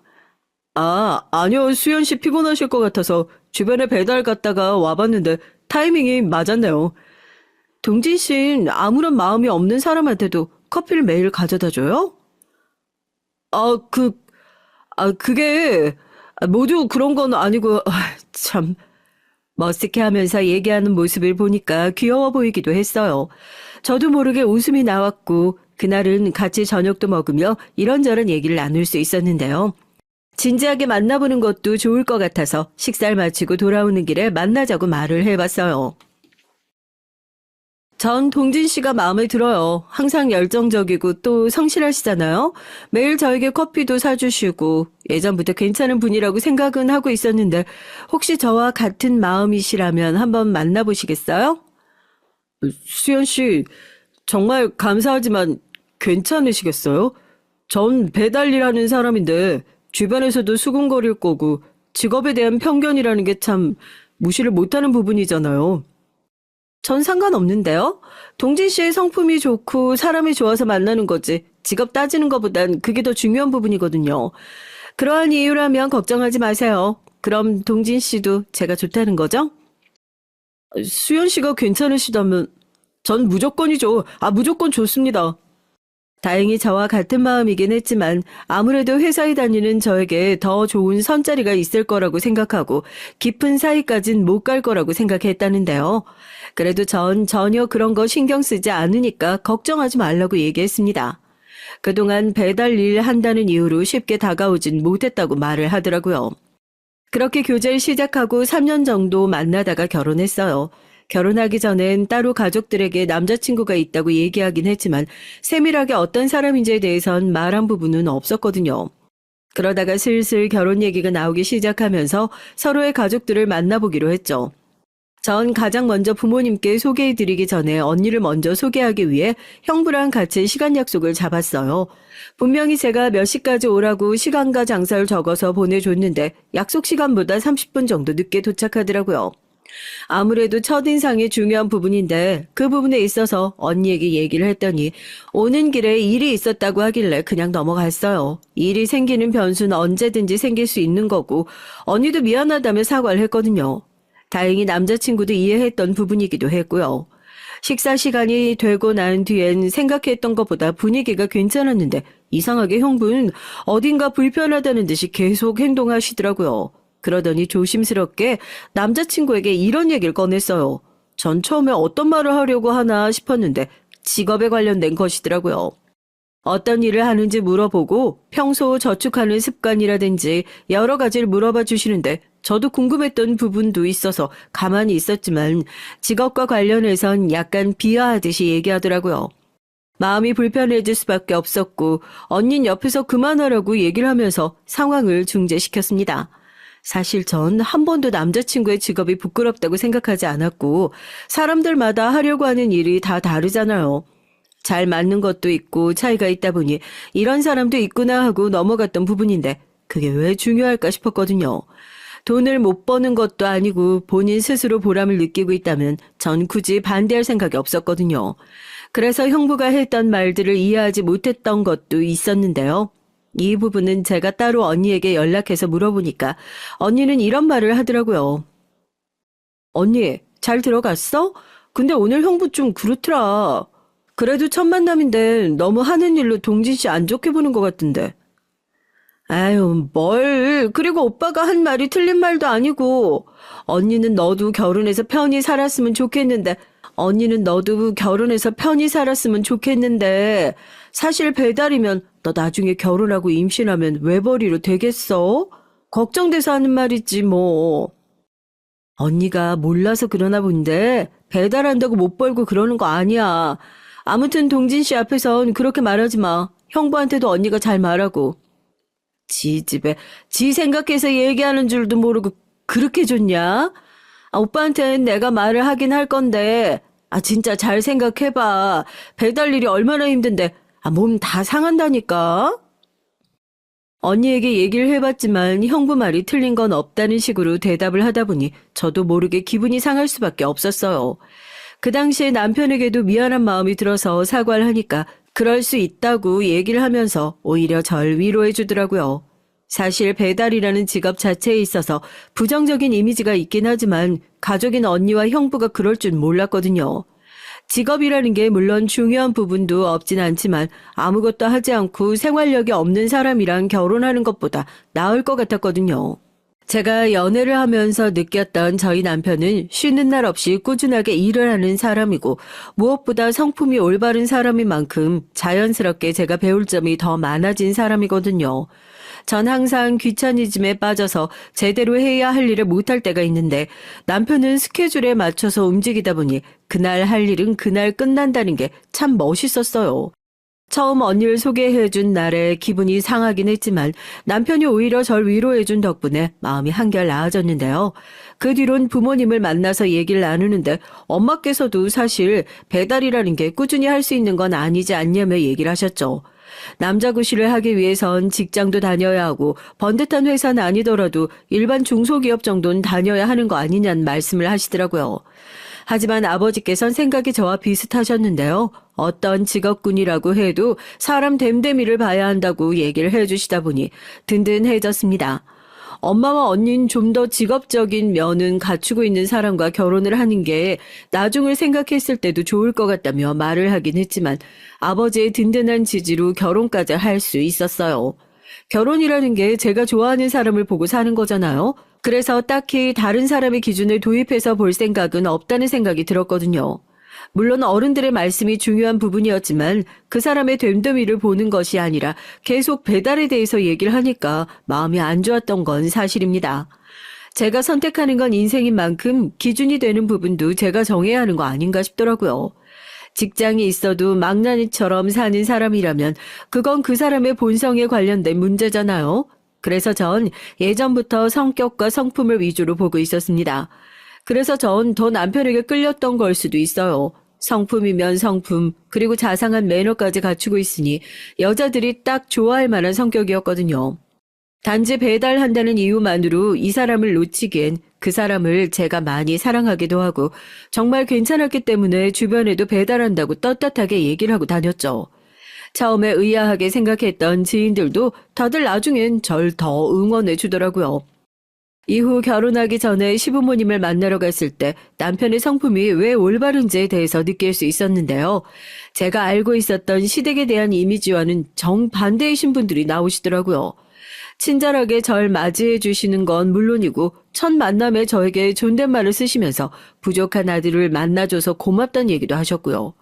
아니요. 수연 씨 피곤하실 것 같아서 주변에 배달 갔다가 와봤는데 타이밍이 맞았네요. 동진 씨는 아무런 마음이 없는 사람한테도 커피를 매일 가져다 줘요? 아, 그게 모두 그런 건 아니고 참 머쓱해하면서 얘기하는 모습을 보니까 귀여워 보이기도 했어요. 저도 모르게 웃음이 나왔고 그날은 같이 저녁도 먹으며 이런저런 얘기를 나눌 수 있었는데요. 진지하게 만나보는 것도 좋을 것 같아서 식사를 마치고 돌아오는 길에 만나자고 말을 해봤어요. 전 동진 씨가 마음에 들어요. 항상 열정적이고 또 성실하시잖아요. 매일 저에게 커피도 사주시고 예전부터 괜찮은 분이라고 생각은 하고 있었는데 혹시 저와 같은 마음이시라면 한번 만나보시겠어요? 수연 씨, 정말 감사하지만 괜찮으시겠어요? 전 배달 일하는 사람인데 주변에서도 수군거릴 거고 직업에 대한 편견이라는 게 참 무시를 못하는 부분이잖아요. 전 상관없는데요. 동진 씨의 성품이 좋고 사람이 좋아서 만나는 거지. 직업 따지는 것보단 그게 더 중요한 부분이거든요. 그러한 이유라면 걱정하지 마세요. 그럼 동진 씨도 제가 좋다는 거죠? 수연 씨가 괜찮으시다면 전 무조건이죠. 무조건 좋습니다. 다행히 저와 같은 마음이긴 했지만 아무래도 회사에 다니는 저에게 더 좋은 선자리가 있을 거라고 생각하고 깊은 사이까진 못 갈 거라고 생각했다는데요. 그래도 전 전혀 그런 거 신경 쓰지 않으니까 걱정하지 말라고 얘기했습니다. 그동안 배달 일 한다는 이유로 쉽게 다가오진 못했다고 말을 하더라고요. 그렇게 교제를 시작하고 3년 정도 만나다가 결혼했어요. 결혼하기 전엔 따로 가족들에게 남자친구가 있다고 얘기하긴 했지만 세밀하게 어떤 사람인지에 대해선 말한 부분은 없었거든요. 그러다가 슬슬 결혼 얘기가 나오기 시작하면서 서로의 가족들을 만나보기로 했죠. 전 가장 먼저 부모님께 소개해드리기 전에 언니를 먼저 소개하기 위해 형부랑 같이 시간 약속을 잡았어요. 분명히 제가 몇 시까지 오라고 시간과 장소를 적어서 보내줬는데 약속 시간보다 30분 정도 늦게 도착하더라고요. 아무래도 첫인상이 중요한 부분인데 그 부분에 있어서 언니에게 얘기를 했더니 오는 길에 일이 있었다고 하길래 그냥 넘어갔어요. 일이 생기는 변수는 언제든지 생길 수 있는 거고 언니도 미안하다며 사과를 했거든요. 다행히 남자친구도 이해했던 부분이기도 했고요. 식사 시간이 되고 난 뒤엔 생각했던 것보다 분위기가 괜찮았는데 이상하게 형부는 어딘가 불편하다는 듯이 계속 행동하시더라고요. 그러더니 조심스럽게 남자친구에게 이런 얘기를 꺼냈어요. 전 처음에 어떤 말을 하려고 하나 싶었는데 직업에 관련된 것이더라고요. 어떤 일을 하는지 물어보고 평소 저축하는 습관이라든지 여러 가지를 물어봐 주시는데 저도 궁금했던 부분도 있어서 가만히 있었지만 직업과 관련해선 약간 비하하듯이 얘기하더라고요. 마음이 불편해질 수밖에 없었고 언닌 옆에서 그만하라고 얘기를 하면서 상황을 중재시켰습니다. 사실 전 한 번도 남자친구의 직업이 부끄럽다고 생각하지 않았고 사람들마다 하려고 하는 일이 다 다르잖아요. 잘 맞는 것도 있고 차이가 있다 보니 이런 사람도 있구나 하고 넘어갔던 부분인데 그게 왜 중요할까 싶었거든요. 돈을 못 버는 것도 아니고 본인 스스로 보람을 느끼고 있다면 전 굳이 반대할 생각이 없었거든요. 그래서 형부가 했던 말들을 이해하지 못했던 것도 있었는데요. 이 부분은 제가 따로 언니에게 연락해서 물어보니까 언니는 이런 말을 하더라고요. 언니, 잘 들어갔어? 근데 오늘 형부 좀 그렇더라. 그래도 첫 만남인데 너무 하는 일로 동진 씨 안 좋게 보는 것 같은데. 아유, 뭘. 그리고 오빠가 한 말이 틀린 말도 아니고. 언니는 너도 결혼해서 편히 살았으면 좋겠는데. 사실 배달이면 너 나중에 결혼하고 임신하면 외벌이로 되겠어? 걱정돼서 하는 말이지 뭐. 언니가 몰라서 그러나 본데 배달한다고 못 벌고 그러는 거 아니야. 아무튼 동진 씨 앞에선 그렇게 말하지 마. 형부한테도 언니가 잘 말하고. 지 집에 지 생각해서 얘기하는 줄도 모르고 그렇게 좋냐? 오빠한테는 내가 말을 하긴 할 건데 진짜 잘 생각해봐. 배달 일이 얼마나 힘든데 몸 다 상한다니까. 언니에게 얘기를 해봤지만 형부 말이 틀린 건 없다는 식으로 대답을 하다 보니 저도 모르게 기분이 상할 수밖에 없었어요. 그 당시에 남편에게도 미안한 마음이 들어서 사과를 하니까 그럴 수 있다고 얘기를 하면서 오히려 절 위로해 주더라고요. 사실 배달이라는 직업 자체에 있어서 부정적인 이미지가 있긴 하지만 가족인 언니와 형부가 그럴 줄 몰랐거든요. 직업이라는 게 물론 중요한 부분도 없진 않지만 아무것도 하지 않고 생활력이 없는 사람이랑 결혼하는 것보다 나을 것 같았거든요. 제가 연애를 하면서 느꼈던 저희 남편은 쉬는 날 없이 꾸준하게 일을 하는 사람이고 무엇보다 성품이 올바른 사람인 만큼 자연스럽게 제가 배울 점이 더 많아진 사람이거든요. 전 항상 귀차니즘에 빠져서 제대로 해야 할 일을 못할 때가 있는데 남편은 스케줄에 맞춰서 움직이다 보니 그날 할 일은 그날 끝난다는 게 참 멋있었어요. 처음 언니를 소개해준 날에 기분이 상하긴 했지만 남편이 오히려 절 위로해준 덕분에 마음이 한결 나아졌는데요. 그 뒤론 부모님을 만나서 얘기를 나누는데 엄마께서도 사실 배달이라는 게 꾸준히 할 수 있는 건 아니지 않냐며 얘기를 하셨죠. 남자구실을 하기 위해선 직장도 다녀야 하고 번듯한 회사는 아니더라도 일반 중소기업 정도는 다녀야 하는 거 아니냐는 말씀을 하시더라고요. 하지만 아버지께선 생각이 저와 비슷하셨는데요. 어떤 직업군이라고 해도 사람 됨됨이를 봐야 한다고 얘기를 해주시다 보니 든든해졌습니다. 엄마와 언니는 좀 더 직업적인 면은 갖추고 있는 사람과 결혼을 하는 게 나중을 생각했을 때도 좋을 것 같다며 말을 하긴 했지만 아버지의 든든한 지지로 결혼까지 할 수 있었어요. 결혼이라는 게 제가 좋아하는 사람을 보고 사는 거잖아요. 그래서 딱히 다른 사람의 기준을 도입해서 볼 생각은 없다는 생각이 들었거든요. 물론 어른들의 말씀이 중요한 부분이었지만 그 사람의 됨됨이를 보는 것이 아니라 계속 배달에 대해서 얘기를 하니까 마음이 안 좋았던 건 사실입니다. 제가 선택하는 건 인생인 만큼 기준이 되는 부분도 제가 정해야 하는 거 아닌가 싶더라고요. 직장이 있어도 망나니처럼 사는 사람이라면 그건 그 사람의 본성에 관련된 문제잖아요. 그래서 전 예전부터 성격과 성품을 위주로 보고 있었습니다. 그래서 전 더 남편에게 끌렸던 걸 수도 있어요. 성품이면 성품, 그리고 자상한 매너까지 갖추고 있으니 여자들이 딱 좋아할 만한 성격이었거든요. 단지 배달한다는 이유만으로 이 사람을 놓치기엔 그 사람을 제가 많이 사랑하기도 하고 정말 괜찮았기 때문에 주변에도 배달한다고 떳떳하게 얘기를 하고 다녔죠. 처음에 의아하게 생각했던 지인들도 다들 나중엔 절 더 응원해 주더라고요. 이후 결혼하기 전에 시부모님을 만나러 갔을 때 남편의 성품이 왜 올바른지에 대해서 느낄 수 있었는데요. 제가 알고 있었던 시댁에 대한 이미지와는 정반대이신 분들이 나오시더라고요. 친절하게 절 맞이해 주시는 건 물론이고 첫 만남에 저에게 존댓말을 쓰시면서 부족한 아들을 만나줘서 고맙다는 얘기도 하셨고요.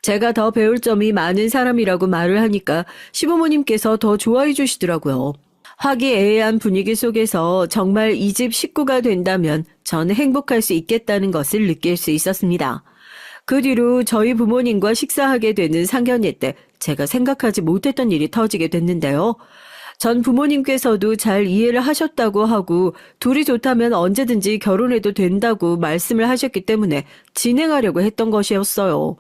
제가 더 배울 점이 많은 사람이라고 말을 하니까 시부모님께서 더 좋아해 주시더라고요. 화기애애한 분위기 속에서 정말 이 집 식구가 된다면 전 행복할 수 있겠다는 것을 느낄 수 있었습니다. 그 뒤로 저희 부모님과 식사하게 되는 상견례 때 제가 생각하지 못했던 일이 터지게 됐는데요. 전 부모님께서도 잘 이해를 하셨다고 하고 둘이 좋다면 언제든지 결혼해도 된다고 말씀을 하셨기 때문에 진행하려고 했던 것이었어요.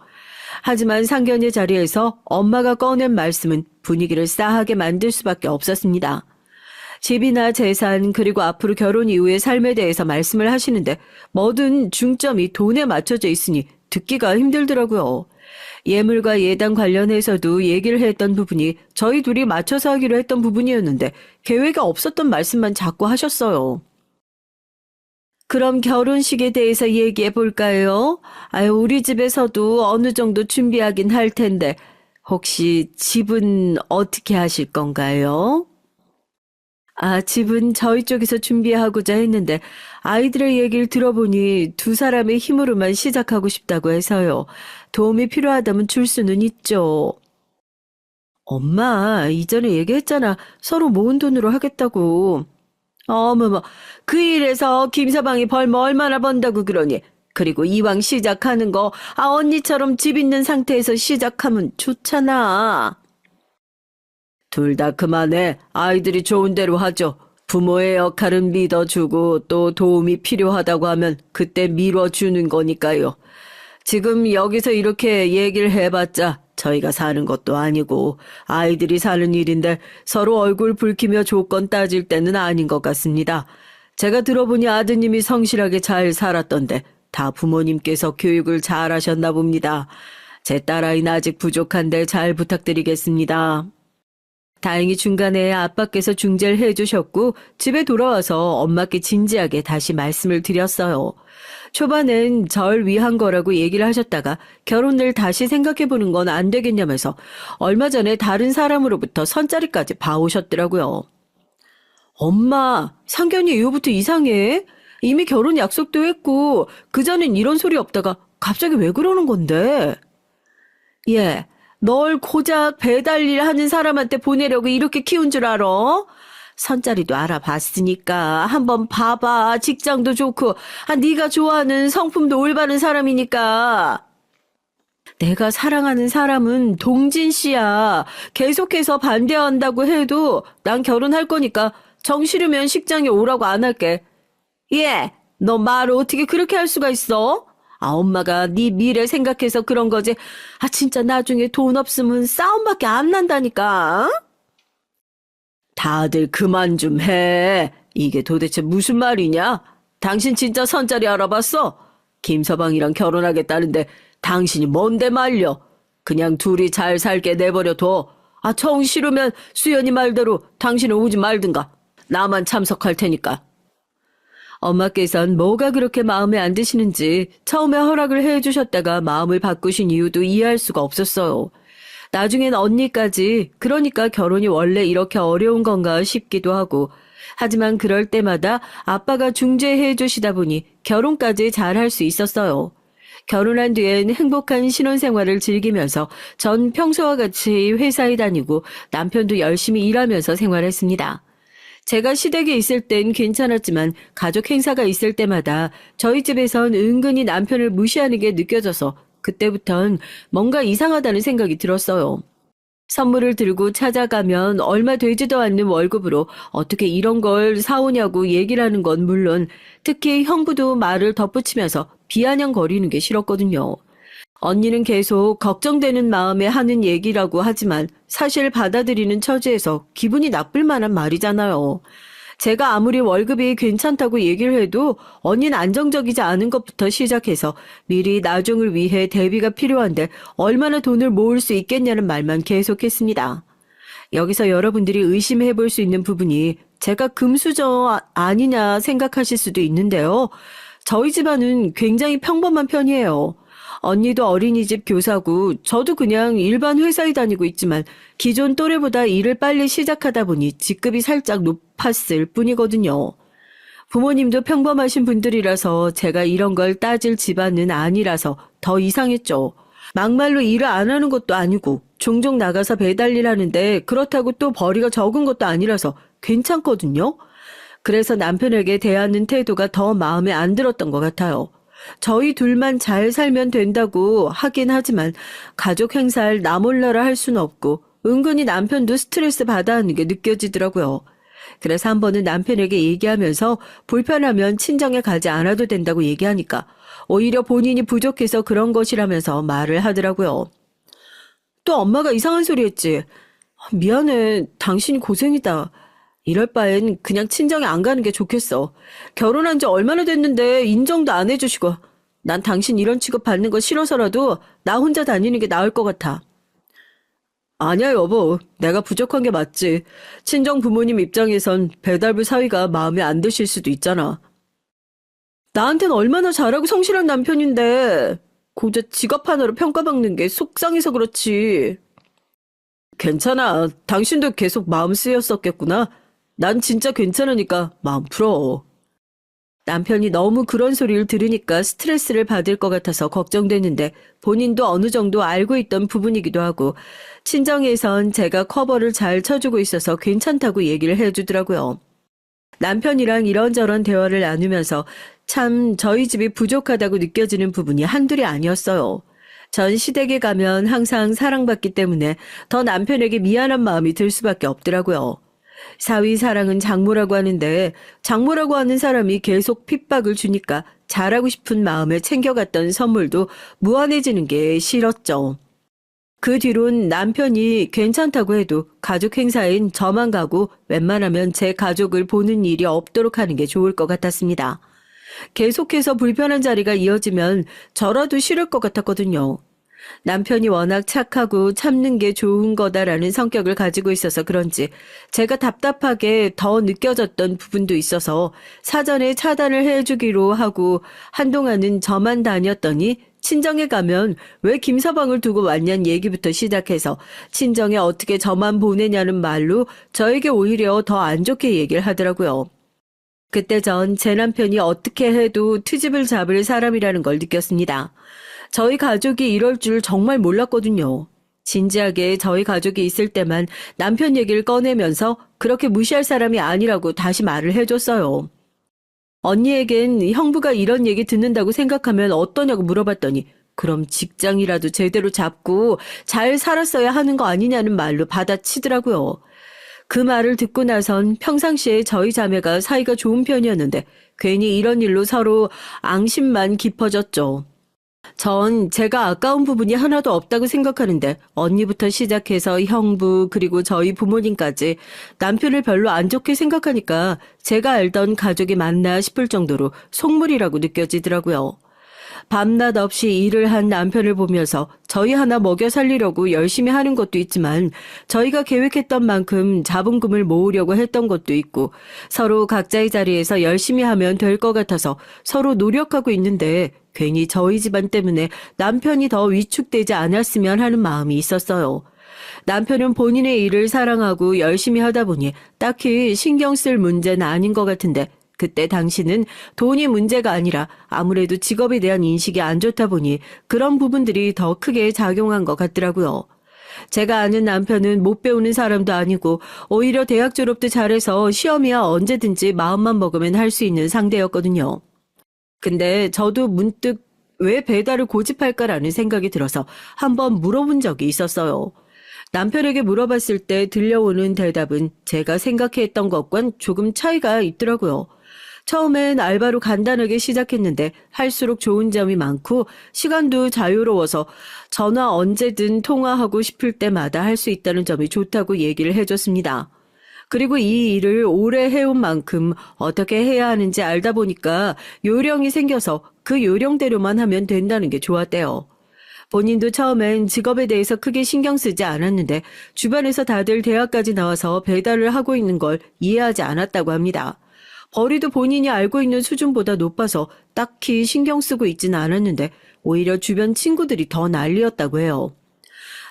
하지만 상견례 자리에서 엄마가 꺼낸 말씀은 분위기를 싸하게 만들 수밖에 없었습니다. 집이나 재산 그리고 앞으로 결혼 이후의 삶에 대해서 말씀을 하시는데 모든 중점이 돈에 맞춰져 있으니 듣기가 힘들더라고요. 예물과 예당 관련해서도 얘기를 했던 부분이 저희 둘이 맞춰서 하기로 했던 부분이었는데 계획이 없었던 말씀만 자꾸 하셨어요. 그럼 결혼식에 대해서 얘기해 볼까요? 우리 집에서도 어느 정도 준비하긴 할 텐데 혹시 집은 어떻게 하실 건가요? 집은 저희 쪽에서 준비하고자 했는데 아이들의 얘기를 들어보니 두 사람의 힘으로만 시작하고 싶다고 해서요. 도움이 필요하다면 줄 수는 있죠. 엄마, 이전에 얘기했잖아. 서로 모은 돈으로 하겠다고. 어머머, 그 일에서 김서방이 벌면 얼마나 번다고 그러니. 그리고 이왕 시작하는 거, 언니처럼 집 있는 상태에서 시작하면 좋잖아. 둘 다 그만해. 아이들이 좋은 대로 하죠. 부모의 역할은 믿어주고 또 도움이 필요하다고 하면 그때 밀어주는 거니까요. 지금 여기서 이렇게 얘기를 해봤자 저희가 사는 것도 아니고 아이들이 사는 일인데 서로 얼굴 붉히며 조건 따질 때는 아닌 것 같습니다. 제가 들어보니 아드님이 성실하게 잘 살았던데 다 부모님께서 교육을 잘 하셨나 봅니다. 제 딸아이는 아직 부족한데 잘 부탁드리겠습니다. 다행히 중간에 아빠께서 중재를 해주셨고 집에 돌아와서 엄마께 진지하게 다시 말씀을 드렸어요. 초반엔 절 위한 거라고 얘기를 하셨다가 결혼을 다시 생각해보는 건 안 되겠냐면서 얼마 전에 다른 사람으로부터 선자리까지 봐오셨더라고요. 엄마, 상견례 이후부터 이상해. 이미 결혼 약속도 했고 그전엔 이런 소리 없다가 갑자기 왜 그러는 건데? 예. 널 고작 배달일 하는 사람한테 보내려고 이렇게 키운 줄 알아? 선자리도 알아봤으니까 한번 봐봐. 직장도 좋고 네가 좋아하는 성품도 올바른 사람이니까. 내가 사랑하는 사람은 동진 씨야. 계속해서 반대한다고 해도 난 결혼할 거니까 정 싫으면 식장에 오라고 안 할게. 예, 너 말을 어떻게 그렇게 할 수가 있어? 엄마가 네 미래 생각해서 그런 거지. 진짜 나중에 돈 없으면 싸움밖에 안 난다니까. 다들 그만 좀 해. 이게 도대체 무슨 말이냐? 당신 진짜 선자리 알아봤어? 김서방이랑 결혼하겠다는데 당신이 뭔데 말려. 그냥 둘이 잘 살게 내버려둬. 정 싫으면 수연이 말대로 당신은 오지 말든가. 나만 참석할 테니까. 엄마께선 뭐가 그렇게 마음에 안 드시는지 처음에 허락을 해주셨다가 마음을 바꾸신 이유도 이해할 수가 없었어요. 나중엔 언니까지, 그러니까 결혼이 원래 이렇게 어려운 건가 싶기도 하고, 하지만 그럴 때마다 아빠가 중재해 주시다 보니 결혼까지 잘 할 수 있었어요. 결혼한 뒤엔 행복한 신혼생활을 즐기면서 전 평소와 같이 회사에 다니고 남편도 열심히 일하면서 생활했습니다. 제가 시댁에 있을 땐 괜찮았지만 가족 행사가 있을 때마다 저희 집에선 은근히 남편을 무시하는 게 느껴져서 그때부턴 뭔가 이상하다는 생각이 들었어요. 선물을 들고 찾아가면 얼마 되지도 않는 월급으로 어떻게 이런 걸 사오냐고 얘기를 하는 건 물론 특히 형부도 말을 덧붙이면서 비아냥거리는 게 싫었거든요. 언니는 계속 걱정되는 마음에 하는 얘기라고 하지만 사실 받아들이는 처지에서 기분이 나쁠 만한 말이잖아요. 제가 아무리 월급이 괜찮다고 얘기를 해도 언니는 안정적이지 않은 것부터 시작해서 미리 나중을 위해 대비가 필요한데 얼마나 돈을 모을 수 있겠냐는 말만 계속했습니다. 여기서 여러분들이 의심해 볼 수 있는 부분이 제가 금수저 아니냐 생각하실 수도 있는데요. 저희 집안은 굉장히 평범한 편이에요. 언니도 어린이집 교사고 저도 그냥 일반 회사에 다니고 있지만 기존 또래보다 일을 빨리 시작하다 보니 직급이 살짝 높았을 뿐이거든요. 부모님도 평범하신 분들이라서 제가 이런 걸 따질 집안은 아니라서 더 이상했죠. 막말로 일을 안 하는 것도 아니고 종종 나가서 배달일 하는데 그렇다고 또 벌이가 적은 것도 아니라서 괜찮거든요. 그래서 남편에게 대하는 태도가 더 마음에 안 들었던 것 같아요. 저희 둘만 잘 살면 된다고 하긴 하지만 가족 행사를 나 몰라라 할 수는 없고 은근히 남편도 스트레스 받아 하는 게 느껴지더라고요. 그래서 한 번은 남편에게 얘기하면서 불편하면 친정에 가지 않아도 된다고 얘기하니까 오히려 본인이 부족해서 그런 것이라면서 말을 하더라고요. 또 엄마가 이상한 소리 했지. 미안해, 당신이 고생이다. 이럴 바엔 그냥 친정에 안 가는 게 좋겠어. 결혼한 지 얼마나 됐는데 인정도 안 해주시고 난 당신 이런 취급 받는 거 싫어서라도 나 혼자 다니는 게 나을 것 같아. 아니야 여보, 내가 부족한 게 맞지. 친정 부모님 입장에선 배달부 사위가 마음에 안 드실 수도 있잖아. 나한텐 얼마나 잘하고 성실한 남편인데 고작 직업 하나로 평가받는 게 속상해서 그렇지. 괜찮아. 당신도 계속 마음 쓰였었겠구나. 난 진짜 괜찮으니까 마음 풀어. 남편이 너무 그런 소리를 들으니까 스트레스를 받을 것 같아서 걱정됐는데 본인도 어느 정도 알고 있던 부분이기도 하고 친정에선 제가 커버를 잘 쳐주고 있어서 괜찮다고 얘기를 해주더라고요. 남편이랑 이런저런 대화를 나누면서 참 저희 집이 부족하다고 느껴지는 부분이 한둘이 아니었어요. 전 시댁에 가면 항상 사랑받기 때문에 더 남편에게 미안한 마음이 들 수밖에 없더라고요. 사위 사랑은 장모라고 하는데 장모라고 하는 사람이 계속 핍박을 주니까 잘하고 싶은 마음에 챙겨갔던 선물도 무한해지는 게 싫었죠. 그 뒤론 남편이 괜찮다고 해도 가족 행사인 저만 가고 웬만하면 제 가족을 보는 일이 없도록 하는 게 좋을 것 같았습니다. 계속해서 불편한 자리가 이어지면 저라도 싫을 것 같았거든요. 남편이 워낙 착하고 참는 게 좋은 거다라는 성격을 가지고 있어서 그런지 제가 답답하게 더 느껴졌던 부분도 있어서 사전에 차단을 해주기로 하고 한동안은 저만 다녔더니 친정에 가면 왜 김서방을 두고 왔냐는 얘기부터 시작해서 친정에 어떻게 저만 보내냐는 말로 저에게 오히려 더 안 좋게 얘기를 하더라고요. 그때 전 제 남편이 어떻게 해도 트집을 잡을 사람이라는 걸 느꼈습니다. 저희 가족이 이럴 줄 정말 몰랐거든요. 진지하게 저희 가족이 있을 때만 남편 얘기를 꺼내면서 그렇게 무시할 사람이 아니라고 다시 말을 해줬어요. 언니에겐 형부가 이런 얘기 듣는다고 생각하면 어떠냐고 물어봤더니 그럼 직장이라도 제대로 잡고 잘 살았어야 하는 거 아니냐는 말로 받아치더라고요. 그 말을 듣고 나선 평상시에 저희 자매가 사이가 좋은 편이었는데 괜히 이런 일로 서로 앙심만 깊어졌죠. 전 제가 아까운 부분이 하나도 없다고 생각하는데 언니부터 시작해서 형부 그리고 저희 부모님까지 남편을 별로 안 좋게 생각하니까 제가 알던 가족이 맞나 싶을 정도로 속물이라고 느껴지더라고요. 밤낮 없이 일을 한 남편을 보면서 저희 하나 먹여 살리려고 열심히 하는 것도 있지만 저희가 계획했던 만큼 자본금을 모으려고 했던 것도 있고 서로 각자의 자리에서 열심히 하면 될 것 같아서 서로 노력하고 있는데 괜히 저희 집안 때문에 남편이 더 위축되지 않았으면 하는 마음이 있었어요. 남편은 본인의 일을 사랑하고 열심히 하다 보니 딱히 신경 쓸 문제는 아닌 것 같은데 그때 당시는 돈이 문제가 아니라 아무래도 직업에 대한 인식이 안 좋다 보니 그런 부분들이 더 크게 작용한 것 같더라고요. 제가 아는 남편은 못 배우는 사람도 아니고 오히려 대학 졸업도 잘해서 시험이야 언제든지 마음만 먹으면 할 수 있는 상대였거든요. 근데 저도 문득 왜 배달을 고집할까라는 생각이 들어서 한번 물어본 적이 있었어요. 남편에게 물어봤을 때 들려오는 대답은 제가 생각했던 것과는 조금 차이가 있더라고요. 처음엔 알바로 간단하게 시작했는데 할수록 좋은 점이 많고 시간도 자유로워서 전화 언제든 통화하고 싶을 때마다 할 수 있다는 점이 좋다고 얘기를 해줬습니다. 그리고 이 일을 오래 해온 만큼 어떻게 해야 하는지 알다 보니까 요령이 생겨서 그 요령대로만 하면 된다는 게 좋았대요. 본인도 처음엔 직업에 대해서 크게 신경 쓰지 않았는데 주변에서 다들 대학까지 나와서 배달을 하고 있는 걸 이해하지 않았다고 합니다. 벌이도 본인이 알고 있는 수준보다 높아서 딱히 신경 쓰고 있지는 않았는데 오히려 주변 친구들이 더 난리였다고 해요.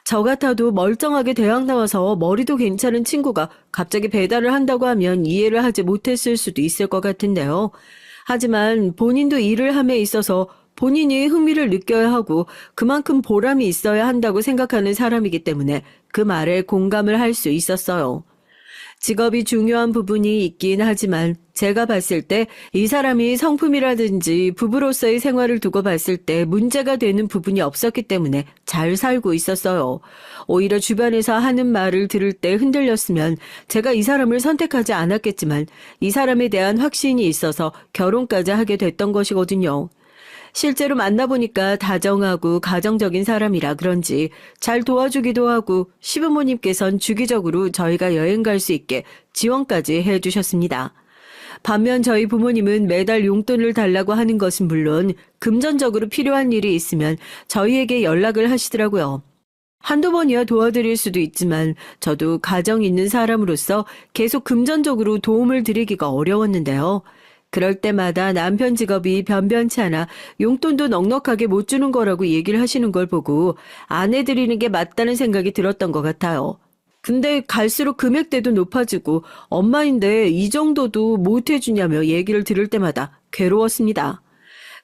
저 같아도 멀쩡하게 대학 나와서 머리도 괜찮은 친구가 갑자기 배달을 한다고 하면 이해를 하지 못했을 수도 있을 것 같은데요. 하지만 본인도 일을 함에 있어서 본인이 흥미를 느껴야 하고 그만큼 보람이 있어야 한다고 생각하는 사람이기 때문에 그 말에 공감을 할 수 있었어요. 직업이 중요한 부분이 있긴 하지만 제가 봤을 때 이 사람이 성품이라든지 부부로서의 생활을 두고 봤을 때 문제가 되는 부분이 없었기 때문에 잘 살고 있었어요. 오히려 주변에서 하는 말을 들을 때 흔들렸으면 제가 이 사람을 선택하지 않았겠지만 이 사람에 대한 확신이 있어서 결혼까지 하게 됐던 것이거든요. 실제로 만나보니까 다정하고 가정적인 사람이라 그런지 잘 도와주기도 하고 시부모님께선 주기적으로 저희가 여행 갈 수 있게 지원까지 해주셨습니다. 반면 저희 부모님은 매달 용돈을 달라고 하는 것은 물론 금전적으로 필요한 일이 있으면 저희에게 연락을 하시더라고요. 한두 번이야 도와드릴 수도 있지만 저도 가정 있는 사람으로서 계속 금전적으로 도움을 드리기가 어려웠는데요. 그럴 때마다 남편 직업이 변변치 않아 용돈도 넉넉하게 못 주는 거라고 얘기를 하시는 걸 보고 안 해드리는 게 맞다는 생각이 들었던 것 같아요. 근데 갈수록 금액대도 높아지고 엄마인데 이 정도도 못 해주냐며 얘기를 들을 때마다 괴로웠습니다.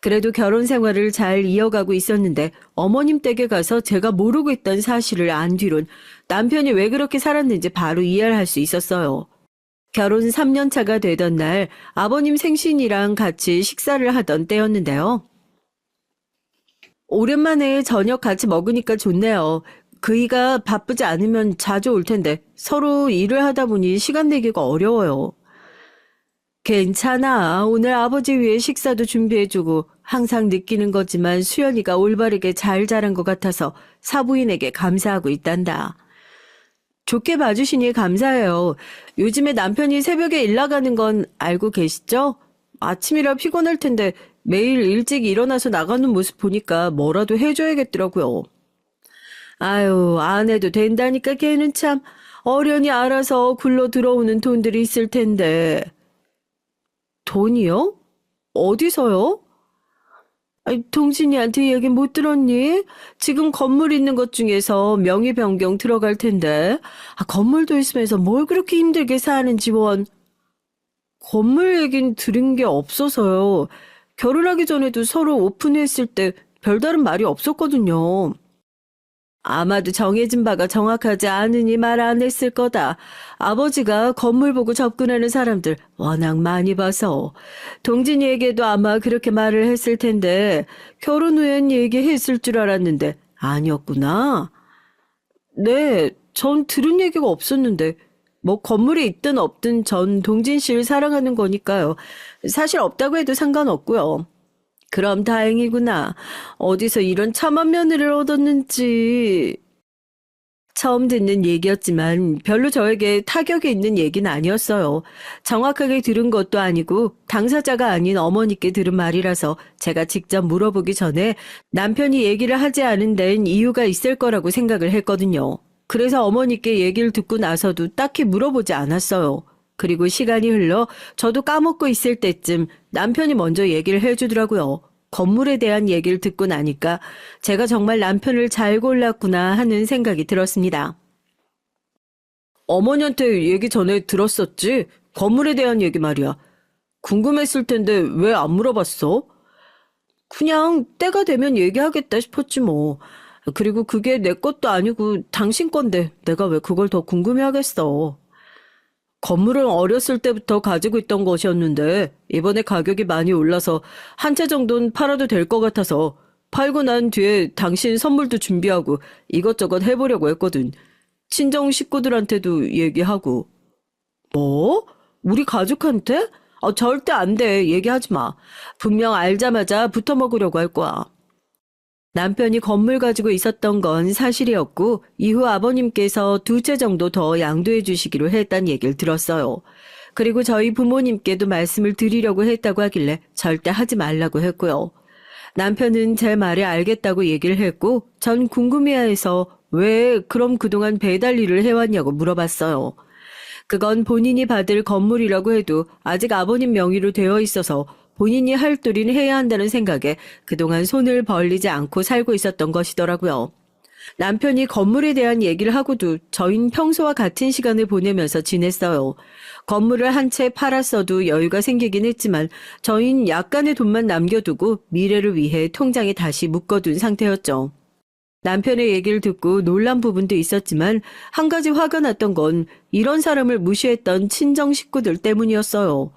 그래도 결혼 생활을 잘 이어가고 있었는데 어머님 댁에 가서 제가 모르고 있던 사실을 안 뒤론 남편이 왜 그렇게 살았는지 바로 이해를 할 수 있었어요. 결혼 3년 차가 되던 날 아버님 생신이랑 같이 식사를 하던 때였는데요. 오랜만에 저녁 같이 먹으니까 좋네요. 그이가 바쁘지 않으면 자주 올 텐데 서로 일을 하다 보니 시간 내기가 어려워요. 괜찮아. 오늘 아버지 위해 식사도 준비해주고 항상 느끼는 거지만 수연이가 올바르게 잘 자란 것 같아서 사부인에게 감사하고 있단다. 좋게 봐주시니 감사해요. 요즘에 남편이 새벽에 일 나가는 건 알고 계시죠? 아침이라 피곤할 텐데 매일 일찍 일어나서 나가는 모습 보니까 뭐라도 해줘야겠더라고요. 아유, 안 해도 된다니까 걔는 참 어련히 알아서 굴러 들어오는 돈들이 있을 텐데. 돈이요? 어디서요? 아니, 동진이한테 얘기 못 들었니? 지금 건물 있는 것 중에서 명의 변경 들어갈 텐데. 건물도 있으면서 뭘 그렇게 힘들게 사는지 원. 건물 얘긴 들은 게 없어서요. 결혼하기 전에도 서로 오픈했을 때 별다른 말이 없었거든요. 아마도 정해진 바가 정확하지 않으니 말 안 했을 거다. 아버지가 건물 보고 접근하는 사람들 워낙 많이 봐서. 동진이에게도 아마 그렇게 말을 했을 텐데 결혼 후엔 얘기했을 줄 알았는데 아니었구나. 네, 전 들은 얘기가 없었는데 뭐 건물이 있든 없든 전 동진 씨를 사랑하는 거니까요. 사실 없다고 해도 상관없고요. 그럼 다행이구나. 어디서 이런 참한 며느리를 얻었는지. 처음 듣는 얘기였지만 별로 저에게 타격이 있는 얘기는 아니었어요. 정확하게 들은 것도 아니고 당사자가 아닌 어머니께 들은 말이라서 제가 직접 물어보기 전에 남편이 얘기를 하지 않은 데는 이유가 있을 거라고 생각을 했거든요. 그래서 어머니께 얘기를 듣고 나서도 딱히 물어보지 않았어요. 그리고 시간이 흘러 저도 까먹고 있을 때쯤 남편이 먼저 얘기를 해주더라고요. 건물에 대한 얘기를 듣고 나니까 제가 정말 남편을 잘 골랐구나 하는 생각이 들었습니다. 어머니한테 얘기 전에 들었었지? 건물에 대한 얘기 말이야. 궁금했을 텐데 왜 안 물어봤어? 그냥 때가 되면 얘기하겠다 싶었지 뭐. 그리고 그게 내 것도 아니고 당신 건데 내가 왜 그걸 더 궁금해하겠어. 건물은 어렸을 때부터 가지고 있던 것이었는데 이번에 가격이 많이 올라서 한 채 정도는 팔아도 될 것 같아서 팔고 난 뒤에 당신 선물도 준비하고 이것저것 해보려고 했거든. 친정 식구들한테도 얘기하고. 뭐? 우리 가족한테? 절대 안 돼. 얘기하지 마. 분명 알자마자 붙어 먹으려고 할 거야. 남편이 건물 가지고 있었던 건 사실이었고 이후 아버님께서 2채 정도 더 양도해 주시기로 했다는 얘기를 들었어요. 그리고 저희 부모님께도 말씀을 드리려고 했다고 하길래 절대 하지 말라고 했고요. 남편은 제 말에 알겠다고 얘기를 했고 전 궁금해해서 왜 그럼 그동안 배달 일을 해왔냐고 물어봤어요. 그건 본인이 받을 건물이라고 해도 아직 아버님 명의로 되어 있어서 본인이 할 도리는 해야 한다는 생각에 그동안 손을 벌리지 않고 살고 있었던 것이더라고요. 남편이 건물에 대한 얘기를 하고도 저희는 평소와 같은 시간을 보내면서 지냈어요. 건물을 한 채 팔았어도 여유가 생기긴 했지만 저희는 약간의 돈만 남겨두고 미래를 위해 통장에 다시 묶어둔 상태였죠. 남편의 얘기를 듣고 놀란 부분도 있었지만 한 가지 화가 났던 건 이런 사람을 무시했던 친정 식구들 때문이었어요.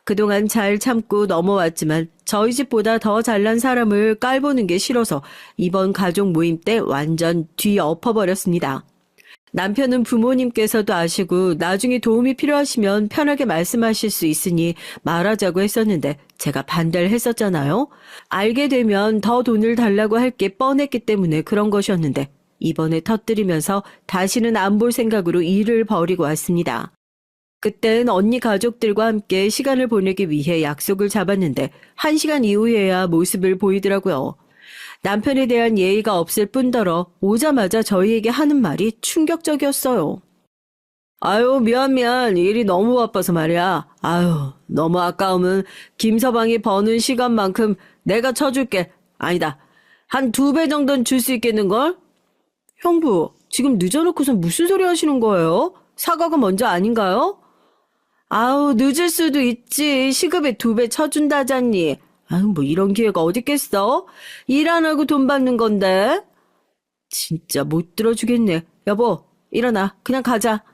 그동안 잘 참고 넘어왔지만 저희 집보다 더 잘난 사람을 깔보는 게 싫어서 이번 가족 모임 때 완전 뒤엎어버렸습니다. 남편은 부모님께서도 아시고 나중에 도움이 필요하시면 편하게 말씀하실 수 있으니 말하자고 했었는데 제가 반대를 했었잖아요. 알게 되면 더 돈을 달라고 할 게 뻔했기 때문에 그런 것이었는데 이번에 터뜨리면서 다시는 안 볼 생각으로 일을 벌이고 왔습니다. 그땐 언니 가족들과 함께 시간을 보내기 위해 약속을 잡았는데 1시간 이후에야 모습을 보이더라고요. 남편에 대한 예의가 없을 뿐더러 오자마자 저희에게 하는 말이 충격적이었어요. 아유, 미안. 일이 너무 바빠서 말이야. 아유, 너무 아까우면 김서방이 버는 시간만큼 내가 쳐줄게. 아니다. 한 2배 정도는 줄 수 있겠는걸? 형부, 지금 늦어놓고선 무슨 소리 하시는 거예요? 사과가 먼저 아닌가요? 아우, 늦을 수도 있지. 시급에 2배 쳐준다잖니. 아유, 뭐 이런 기회가 어딨겠어? 일 안 하고 돈 받는 건데. 진짜 못 들어주겠네. 여보, 일어나. 그냥 가자.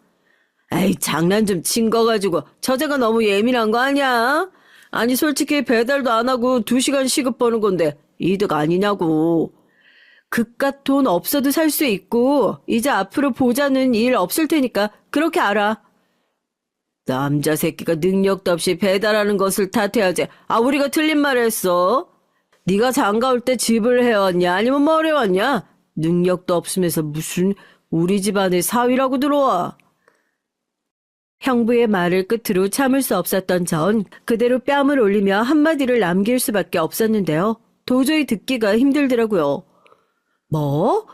에이, 장난 좀 친 거 가지고 처제가 너무 예민한 거 아니야? 아니, 솔직히 배달도 안 하고 2시간 시급 버는 건데 이득 아니냐고. 그깟 돈 없어도 살 수 있고 이제 앞으로 보자는 일 없을 테니까 그렇게 알아. 남자 새끼가 능력도 없이 배달하는 것을 탓해야지. 우리가 틀린 말을 했어. 네가 장가 올 때 집을 해왔냐 아니면 뭘 해왔냐? 능력도 없으면서 무슨 우리 집안의 사위라고 들어와. 형부의 말을 끝으로 참을 수 없었던 전 그대로 뺨을 올리며 한마디를 남길 수밖에 없었는데요. 도저히 듣기가 힘들더라고요. 뭐?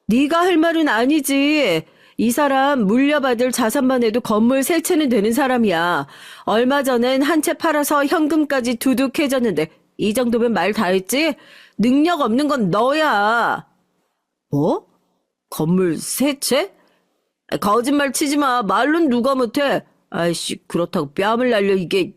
네가 할 말은 아니지. 이 사람 물려받을 자산만 해도 건물 3채는 되는 사람이야. 얼마 전엔 한 채 팔아서 현금까지 두둑해졌는데 이 정도면 말 다 했지? 능력 없는 건 너야. 뭐? 건물 3채? 거짓말 치지 마. 말론 누가 못해. 아이씨, 그렇다고 뺨을 날려 이게.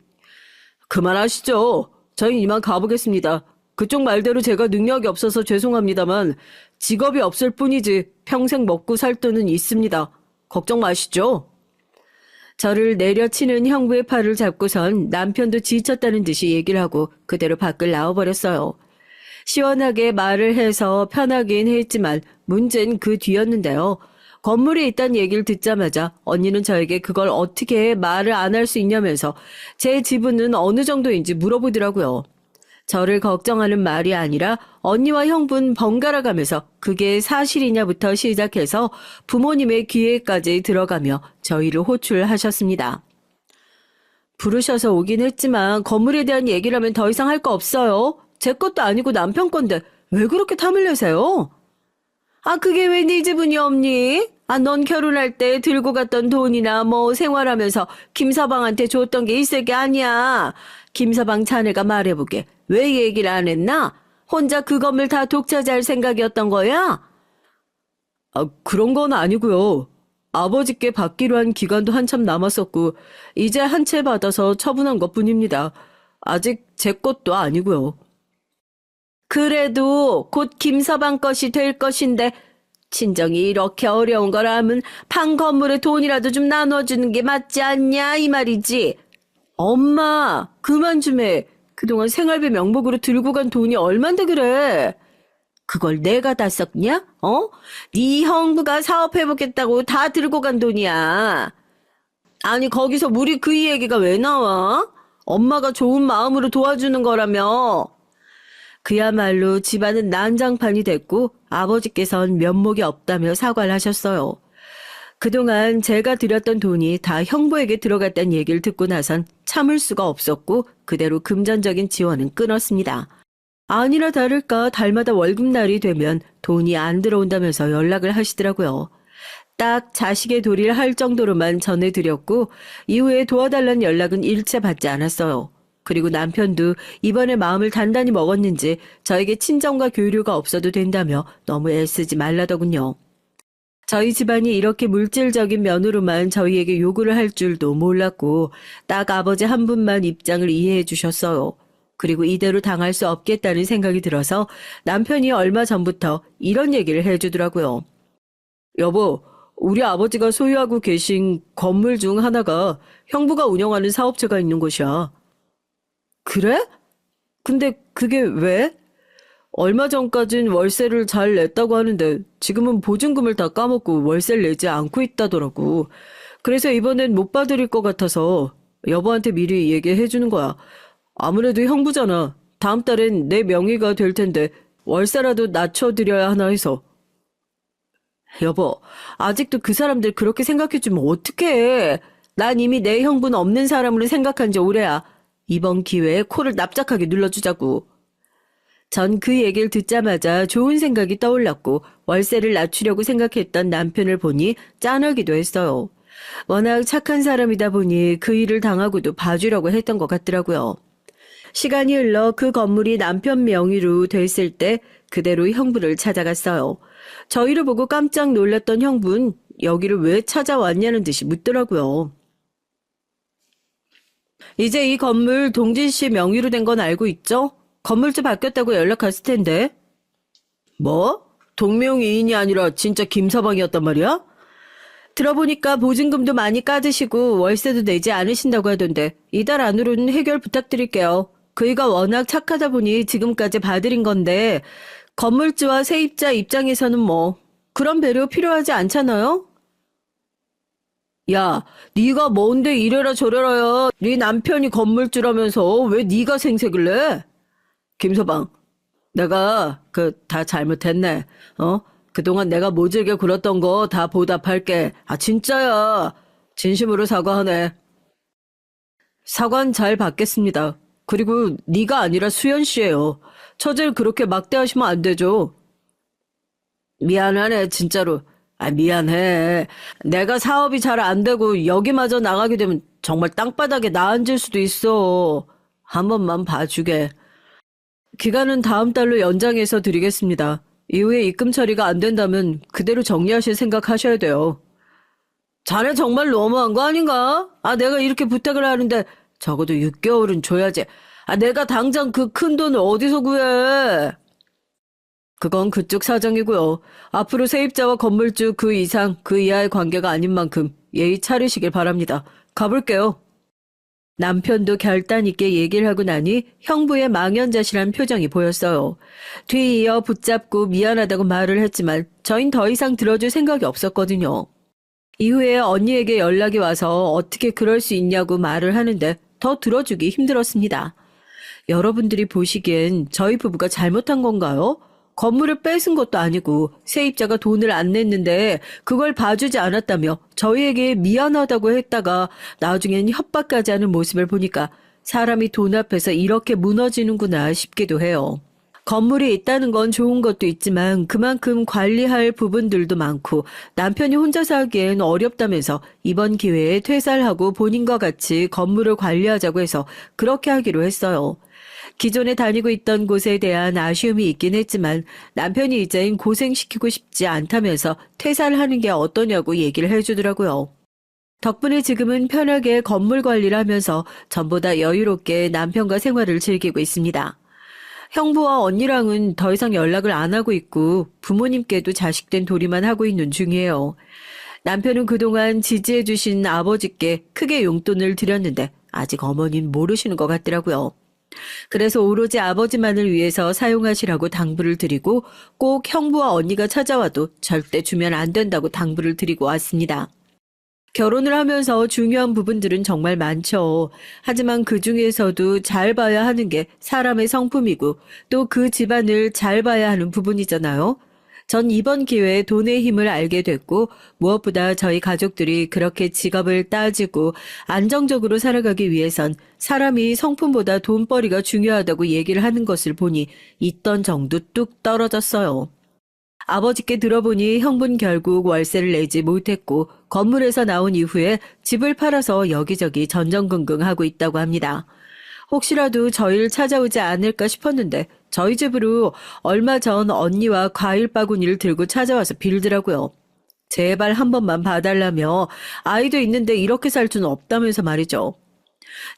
그만하시죠. 저희 이만 가보겠습니다. 그쪽 말대로 제가 능력이 없어서 죄송합니다만 직업이 없을 뿐이지 평생 먹고 살 돈은 있습니다. 걱정 마시죠. 저를 내려치는 형부의 팔을 잡고선 남편도 지쳤다는 듯이 얘기를 하고 그대로 밖을 나와버렸어요. 시원하게 말을 해서 편하긴 했지만 문제는 그 뒤였는데요. 건물에 있다는 얘기를 듣자마자 언니는 저에게 그걸 어떻게 말을 안 할 수 있냐면서 제 지분은 어느 정도인지 물어보더라고요. 저를 걱정하는 말이 아니라 언니와 형부는 번갈아 가면서 그게 사실이냐부터 시작해서 부모님의 귀에까지 들어가며 저희를 호출하셨습니다. 부르셔서 오긴 했지만 건물에 대한 얘기를 하면 더 이상 할 거 없어요. 제 것도 아니고 남편 건데 왜 그렇게 탐을 내세요? 아, 그게 왜 네 지분이 없니? 아, 넌 결혼할 때 들고 갔던 돈이나 뭐 생활하면서 김서방한테 줬던 게 있을 게 아니야. 김서방 자네가 말해보게. 왜 얘기를 안 했나? 혼자 그 건물 다 독차지할 생각이었던 거야? 아, 그런 건 아니고요. 아버지께 받기로 한 기간도 한참 남았었고 이제 한 채 받아서 처분한 것뿐입니다. 아직 제 것도 아니고요. 그래도 곧 김서방 것이 될 것인데 친정이 이렇게 어려운 거라면 판 건물에 돈이라도 좀 나눠주는 게 맞지 않냐 이 말이지. 엄마 그만 좀 해. 그동안 생활비 명목으로 들고 간 돈이 얼만데 그래. 그걸 내가 다 썼냐? 어? 네 형부가 사업해보겠다고 다 들고 간 돈이야. 아니 거기서 우리 그 얘기가 왜 나와? 엄마가 좋은 마음으로 도와주는 거라며. 그야말로 집안은 난장판이 됐고 아버지께선 면목이 없다며 사과를 하셨어요. 그동안 제가 드렸던 돈이 다 형부에게 들어갔다는 얘기를 듣고 나선 참을 수가 없었고 그대로 금전적인 지원은 끊었습니다. 아니나 다를까 달마다 월급날이 되면 돈이 안 들어온다면서 연락을 하시더라고요. 딱 자식의 도리를 할 정도로만 전해드렸고 이후에 도와달라는 연락은 일체 받지 않았어요. 그리고 남편도 이번에 마음을 단단히 먹었는지 저에게 친정과 교류가 없어도 된다며 너무 애쓰지 말라더군요. 저희 집안이 이렇게 물질적인 면으로만 저희에게 요구를 할 줄도 몰랐고 딱 아버지 한 분만 입장을 이해해 주셨어요. 그리고 이대로 당할 수 없겠다는 생각이 들어서 남편이 얼마 전부터 이런 얘기를 해주더라고요. 여보, 우리 아버지가 소유하고 계신 건물 중 하나가 형부가 운영하는 사업체가 있는 곳이야. 그래? 근데 그게 왜? 얼마 전까진 월세를 잘 냈다고 하는데 지금은 보증금을 다 까먹고 월세를 내지 않고 있다더라고. 그래서 이번엔 못 봐드릴 것 같아서 여보한테 미리 얘기해 주는 거야. 아무래도 형부잖아. 다음 달엔 내 명의가 될 텐데 월세라도 낮춰드려야 하나 해서. 여보, 아직도 그 사람들 그렇게 생각해주면 어떡해. 난 이미 내 형부는 없는 사람으로 생각한 지 오래야. 이번 기회에 코를 납작하게 눌러주자고. 전 그 얘기를 듣자마자 좋은 생각이 떠올랐고 월세를 낮추려고 생각했던 남편을 보니 짠하기도 했어요. 워낙 착한 사람이다 보니 그 일을 당하고도 봐주려고 했던 것 같더라고요. 시간이 흘러 그 건물이 남편 명의로 됐을 때 그대로 형부를 찾아갔어요. 저희를 보고 깜짝 놀랐던 형부는 여기를 왜 찾아왔냐는 듯이 묻더라고요. 이제 이 건물 동진 씨 명의로 된 건 알고 있죠? 건물주 바뀌었다고 연락 왔을 텐데. 뭐? 동명이인이 아니라 진짜 김서방이었단 말이야? 들어보니까 보증금도 많이 까드시고 월세도 내지 않으신다고 하던데 이달 안으로는 해결 부탁드릴게요. 그이가 워낙 착하다 보니 지금까지 봐드린 건데 건물주와 세입자 입장에서는 뭐 그런 배려 필요하지 않잖아요? 야, 네가 뭔데 이래라 저래라야. 네 남편이 건물주라면서 왜 네가 생색을 내? 김서방, 내가 다 잘못했네. 그동안 내가 모질게 굴었던 거 다 보답할게. 아 진짜야. 진심으로 사과하네. 사과는 잘 받겠습니다. 그리고 네가 아니라 수연 씨예요. 처제를 그렇게 막대하시면 안 되죠. 미안하네 진짜로. 아 미안해. 내가 사업이 잘 안 되고 여기마저 나가게 되면 정말 땅바닥에 나앉을 수도 있어. 한 번만 봐주게. 기간은 다음 달로 연장해서 드리겠습니다. 이후에 입금 처리가 안 된다면 그대로 정리하실 생각하셔야 돼요. 자네 정말 너무한 거 아닌가? 아 내가 이렇게 부탁을 하는데 적어도 6개월은 줘야지. 아 내가 당장 그 큰 돈을 어디서 구해? 그건 그쪽 사정이고요. 앞으로 세입자와 건물주 그 이상 그 이하의 관계가 아닌 만큼 예의 차리시길 바랍니다. 가볼게요. 남편도 결단 있게 얘기를 하고 나니 형부의 망연자실한 표정이 보였어요. 뒤이어 붙잡고 미안하다고 말을 했지만 저흰 더 이상 들어줄 생각이 없었거든요. 이후에 언니에게 연락이 와서 어떻게 그럴 수 있냐고 말을 하는데 더 들어주기 힘들었습니다. 여러분들이 보시기엔 저희 부부가 잘못한 건가요? 건물을 뺏은 것도 아니고 세입자가 돈을 안 냈는데 그걸 봐주지 않았다며 저희에게 미안하다고 했다가 나중엔 협박까지 하는 모습을 보니까 사람이 돈 앞에서 이렇게 무너지는구나 싶기도 해요. 건물이 있다는 건 좋은 것도 있지만 그만큼 관리할 부분들도 많고 남편이 혼자서 하기엔 어렵다면서 이번 기회에 퇴사를 하고 본인과 같이 건물을 관리하자고 해서 그렇게 하기로 했어요. 기존에 다니고 있던 곳에 대한 아쉬움이 있긴 했지만 남편이 이젠 고생시키고 싶지 않다면서 퇴사를 하는 게 어떠냐고 얘기를 해주더라고요. 덕분에 지금은 편하게 건물 관리를 하면서 전보다 여유롭게 남편과 생활을 즐기고 있습니다. 형부와 언니랑은 더 이상 연락을 안 하고 있고 부모님께도 자식된 도리만 하고 있는 중이에요. 남편은 그동안 지지해주신 아버지께 크게 용돈을 드렸는데 아직 어머니는 모르시는 것 같더라고요. 그래서 오로지 아버지만을 위해서 사용하시라고 당부를 드리고 꼭 형부와 언니가 찾아와도 절대 주면 안 된다고 당부를 드리고 왔습니다. 결혼을 하면서 중요한 부분들은 정말 많죠. 하지만 그 중에서도 잘 봐야 하는 게 사람의 성품이고 또 그 집안을 잘 봐야 하는 부분이잖아요. 전 이번 기회에 돈의 힘을 알게 됐고 무엇보다 저희 가족들이 그렇게 직업을 따지고 안정적으로 살아가기 위해선 사람이 성품보다 돈벌이가 중요하다고 얘기를 하는 것을 보니 있던 정도 뚝 떨어졌어요. 아버지께 들어보니 형부는 결국 월세를 내지 못했고 건물에서 나온 이후에 집을 팔아서 여기저기 전전긍긍하고 있다고 합니다. 혹시라도 저희를 찾아오지 않을까 싶었는데 저희 집으로 얼마 전 언니와 과일 바구니를 들고 찾아와서 빌더라고요. 제발 한 번만 봐달라며 아이도 있는데 이렇게 살 수는 없다면서 말이죠.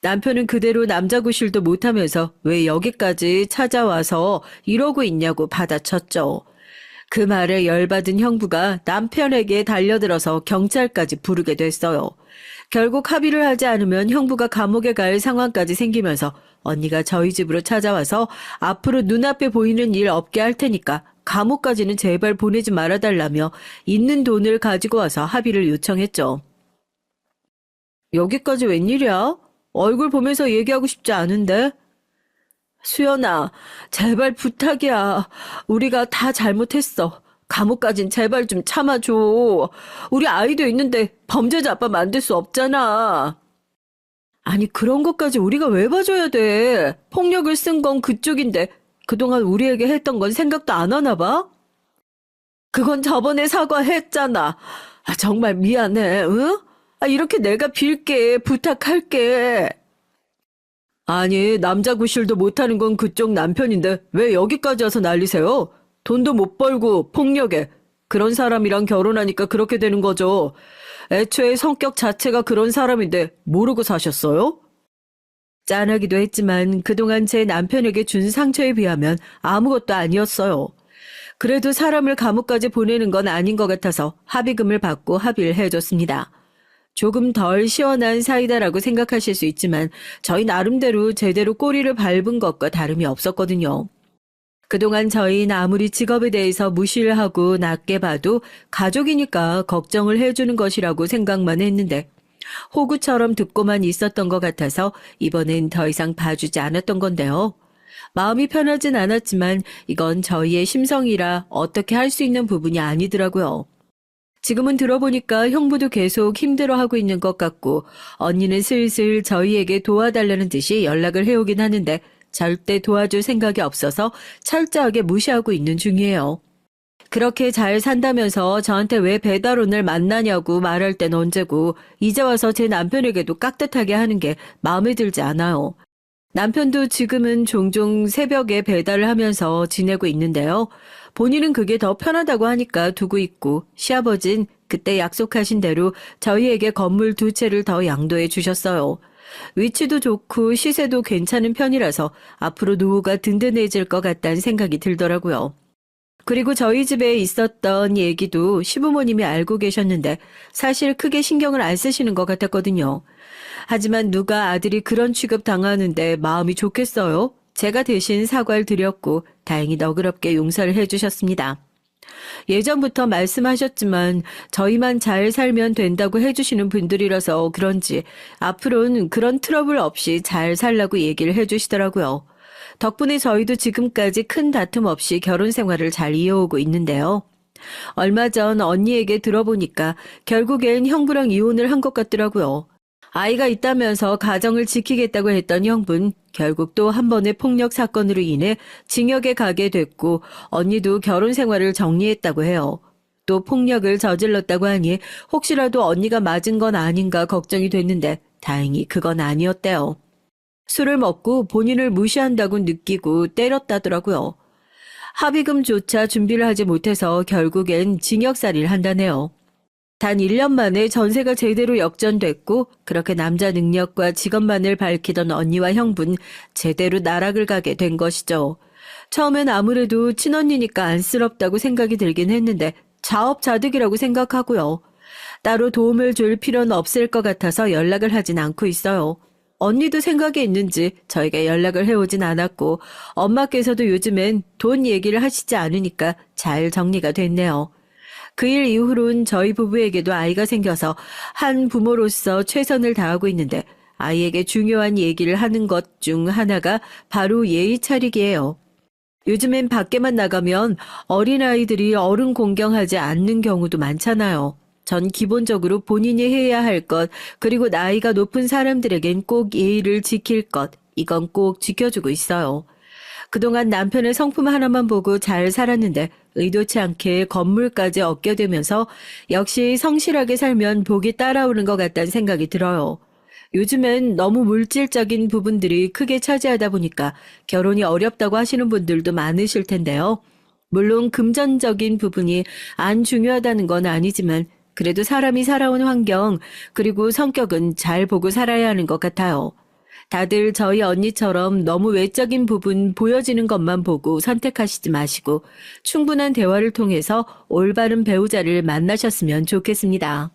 남편은 그대로 남자 구실도 못하면서 왜 여기까지 찾아와서 이러고 있냐고 받아쳤죠. 그 말에 열받은 형부가 남편에게 달려들어서 경찰까지 부르게 됐어요. 결국 합의를 하지 않으면 형부가 감옥에 갈 상황까지 생기면서 언니가 저희 집으로 찾아와서 앞으로 눈앞에 보이는 일 없게 할 테니까 감옥까지는 제발 보내지 말아달라며 있는 돈을 가지고 와서 합의를 요청했죠. 여기까지 웬일이야? 얼굴 보면서 얘기하고 싶지 않은데? 수연아, 제발 부탁이야. 우리가 다 잘못했어. 감옥까진 제발 좀 참아줘. 우리 아이도 있는데 범죄자 아빠 만들 수 없잖아. 아니, 그런 것까지 우리가 왜 봐줘야 돼? 폭력을 쓴 건 그쪽인데 그동안 우리에게 했던 건 생각도 안 하나 봐? 그건 저번에 사과했잖아. 정말 미안해, 응? 이렇게 내가 빌게, 부탁할게. 아니, 남자 구실도 못하는 건 그쪽 남편인데 왜 여기까지 와서 난리세요? 돈도 못 벌고 폭력에. 그런 사람이랑 결혼하니까 그렇게 되는 거죠. 애초에 성격 자체가 그런 사람인데 모르고 사셨어요? 짠하기도 했지만 그동안 제 남편에게 준 상처에 비하면 아무것도 아니었어요. 그래도 사람을 감옥까지 보내는 건 아닌 것 같아서 합의금을 받고 합의를 해줬습니다. 조금 덜 시원한 사이다라고 생각하실 수 있지만 저희 나름대로 제대로 꼬리를 밟은 것과 다름이 없었거든요. 그동안 저희는 아무리 직업에 대해서 무시를 하고 낮게 봐도 가족이니까 걱정을 해주는 것이라고 생각만 했는데 호구처럼 듣고만 있었던 것 같아서 이번엔 더 이상 봐주지 않았던 건데요. 마음이 편하진 않았지만 이건 저희의 심성이라 어떻게 할 수 있는 부분이 아니더라고요. 지금은 들어보니까 형부도 계속 힘들어하고 있는 것 같고 언니는 슬슬 저희에게 도와달라는 듯이 연락을 해오긴 하는데 절대 도와줄 생각이 없어서 철저하게 무시하고 있는 중이에요. 그렇게 잘 산다면서 저한테 왜 배달원을 만나냐고 말할 땐 언제고 이제 와서 제 남편에게도 깍듯하게 하는 게 마음에 들지 않아요. 남편도 지금은 종종 새벽에 배달을 하면서 지내고 있는데요. 본인은 그게 더 편하다고 하니까 두고 있고 시아버진 그때 약속하신 대로 저희에게 건물 2채를 더 양도해 주셨어요. 위치도 좋고 시세도 괜찮은 편이라서 앞으로 노후가 든든해질 것 같다는 생각이 들더라고요. 그리고 저희 집에 있었던 얘기도 시부모님이 알고 계셨는데 사실 크게 신경을 안 쓰시는 것 같았거든요. 하지만 누가 아들이 그런 취급 당하는데 마음이 좋겠어요? 제가 대신 사과를 드렸고 다행히 너그럽게 용서를 해주셨습니다. 예전부터 말씀하셨지만 저희만 잘 살면 된다고 해주시는 분들이라서 그런지 앞으로는 그런 트러블 없이 잘 살라고 얘기를 해주시더라고요. 덕분에 저희도 지금까지 큰 다툼 없이 결혼 생활을 잘 이어오고 있는데요. 얼마 전 언니에게 들어보니까 결국엔 형부랑 이혼을 한 것 같더라고요. 아이가 있다면서 가정을 지키겠다고 했던 형부는 결국 또 한 번의 폭력 사건으로 인해 징역에 가게 됐고 언니도 결혼 생활을 정리했다고 해요. 또 폭력을 저질렀다고 하니 혹시라도 언니가 맞은 건 아닌가 걱정이 됐는데 다행히 그건 아니었대요. 술을 먹고 본인을 무시한다고 느끼고 때렸다더라고요. 합의금조차 준비를 하지 못해서 결국엔 징역살이를 한다네요. 단 1년 만에 전세가 제대로 역전됐고 그렇게 남자 능력과 직업만을 밝히던 언니와 형부는 제대로 나락을 가게 된 것이죠. 처음엔 아무래도 친언니니까 안쓰럽다고 생각이 들긴 했는데 자업자득이라고 생각하고요. 따로 도움을 줄 필요는 없을 것 같아서 연락을 하진 않고 있어요. 언니도 생각이 있는지 저희가 연락을 해오진 않았고 엄마께서도 요즘엔 돈 얘기를 하시지 않으니까 잘 정리가 됐네요. 그 일 이후로는 저희 부부에게도 아이가 생겨서 한 부모로서 최선을 다하고 있는데 아이에게 중요한 얘기를 하는 것 중 하나가 바로 예의 차리기예요. 요즘엔 밖에만 나가면 어린아이들이 어른 공경하지 않는 경우도 많잖아요. 전 기본적으로 본인이 해야 할 것, 그리고 나이가 높은 사람들에겐 꼭 예의를 지킬 것, 이건 꼭 지켜주고 있어요. 그동안 남편의 성품 하나만 보고 잘 살았는데 의도치 않게 건물까지 얻게 되면서 역시 성실하게 살면 복이 따라오는 것 같다는 생각이 들어요. 요즘엔 너무 물질적인 부분들이 크게 차지하다 보니까 결혼이 어렵다고 하시는 분들도 많으실 텐데요. 물론 금전적인 부분이 안 중요하다는 건 아니지만 그래도 사람이 살아온 환경 그리고 성격은 잘 보고 살아야 하는 것 같아요. 다들 저희 언니처럼 너무 외적인 부분 보여지는 것만 보고 선택하시지 마시고 충분한 대화를 통해서 올바른 배우자를 만나셨으면 좋겠습니다.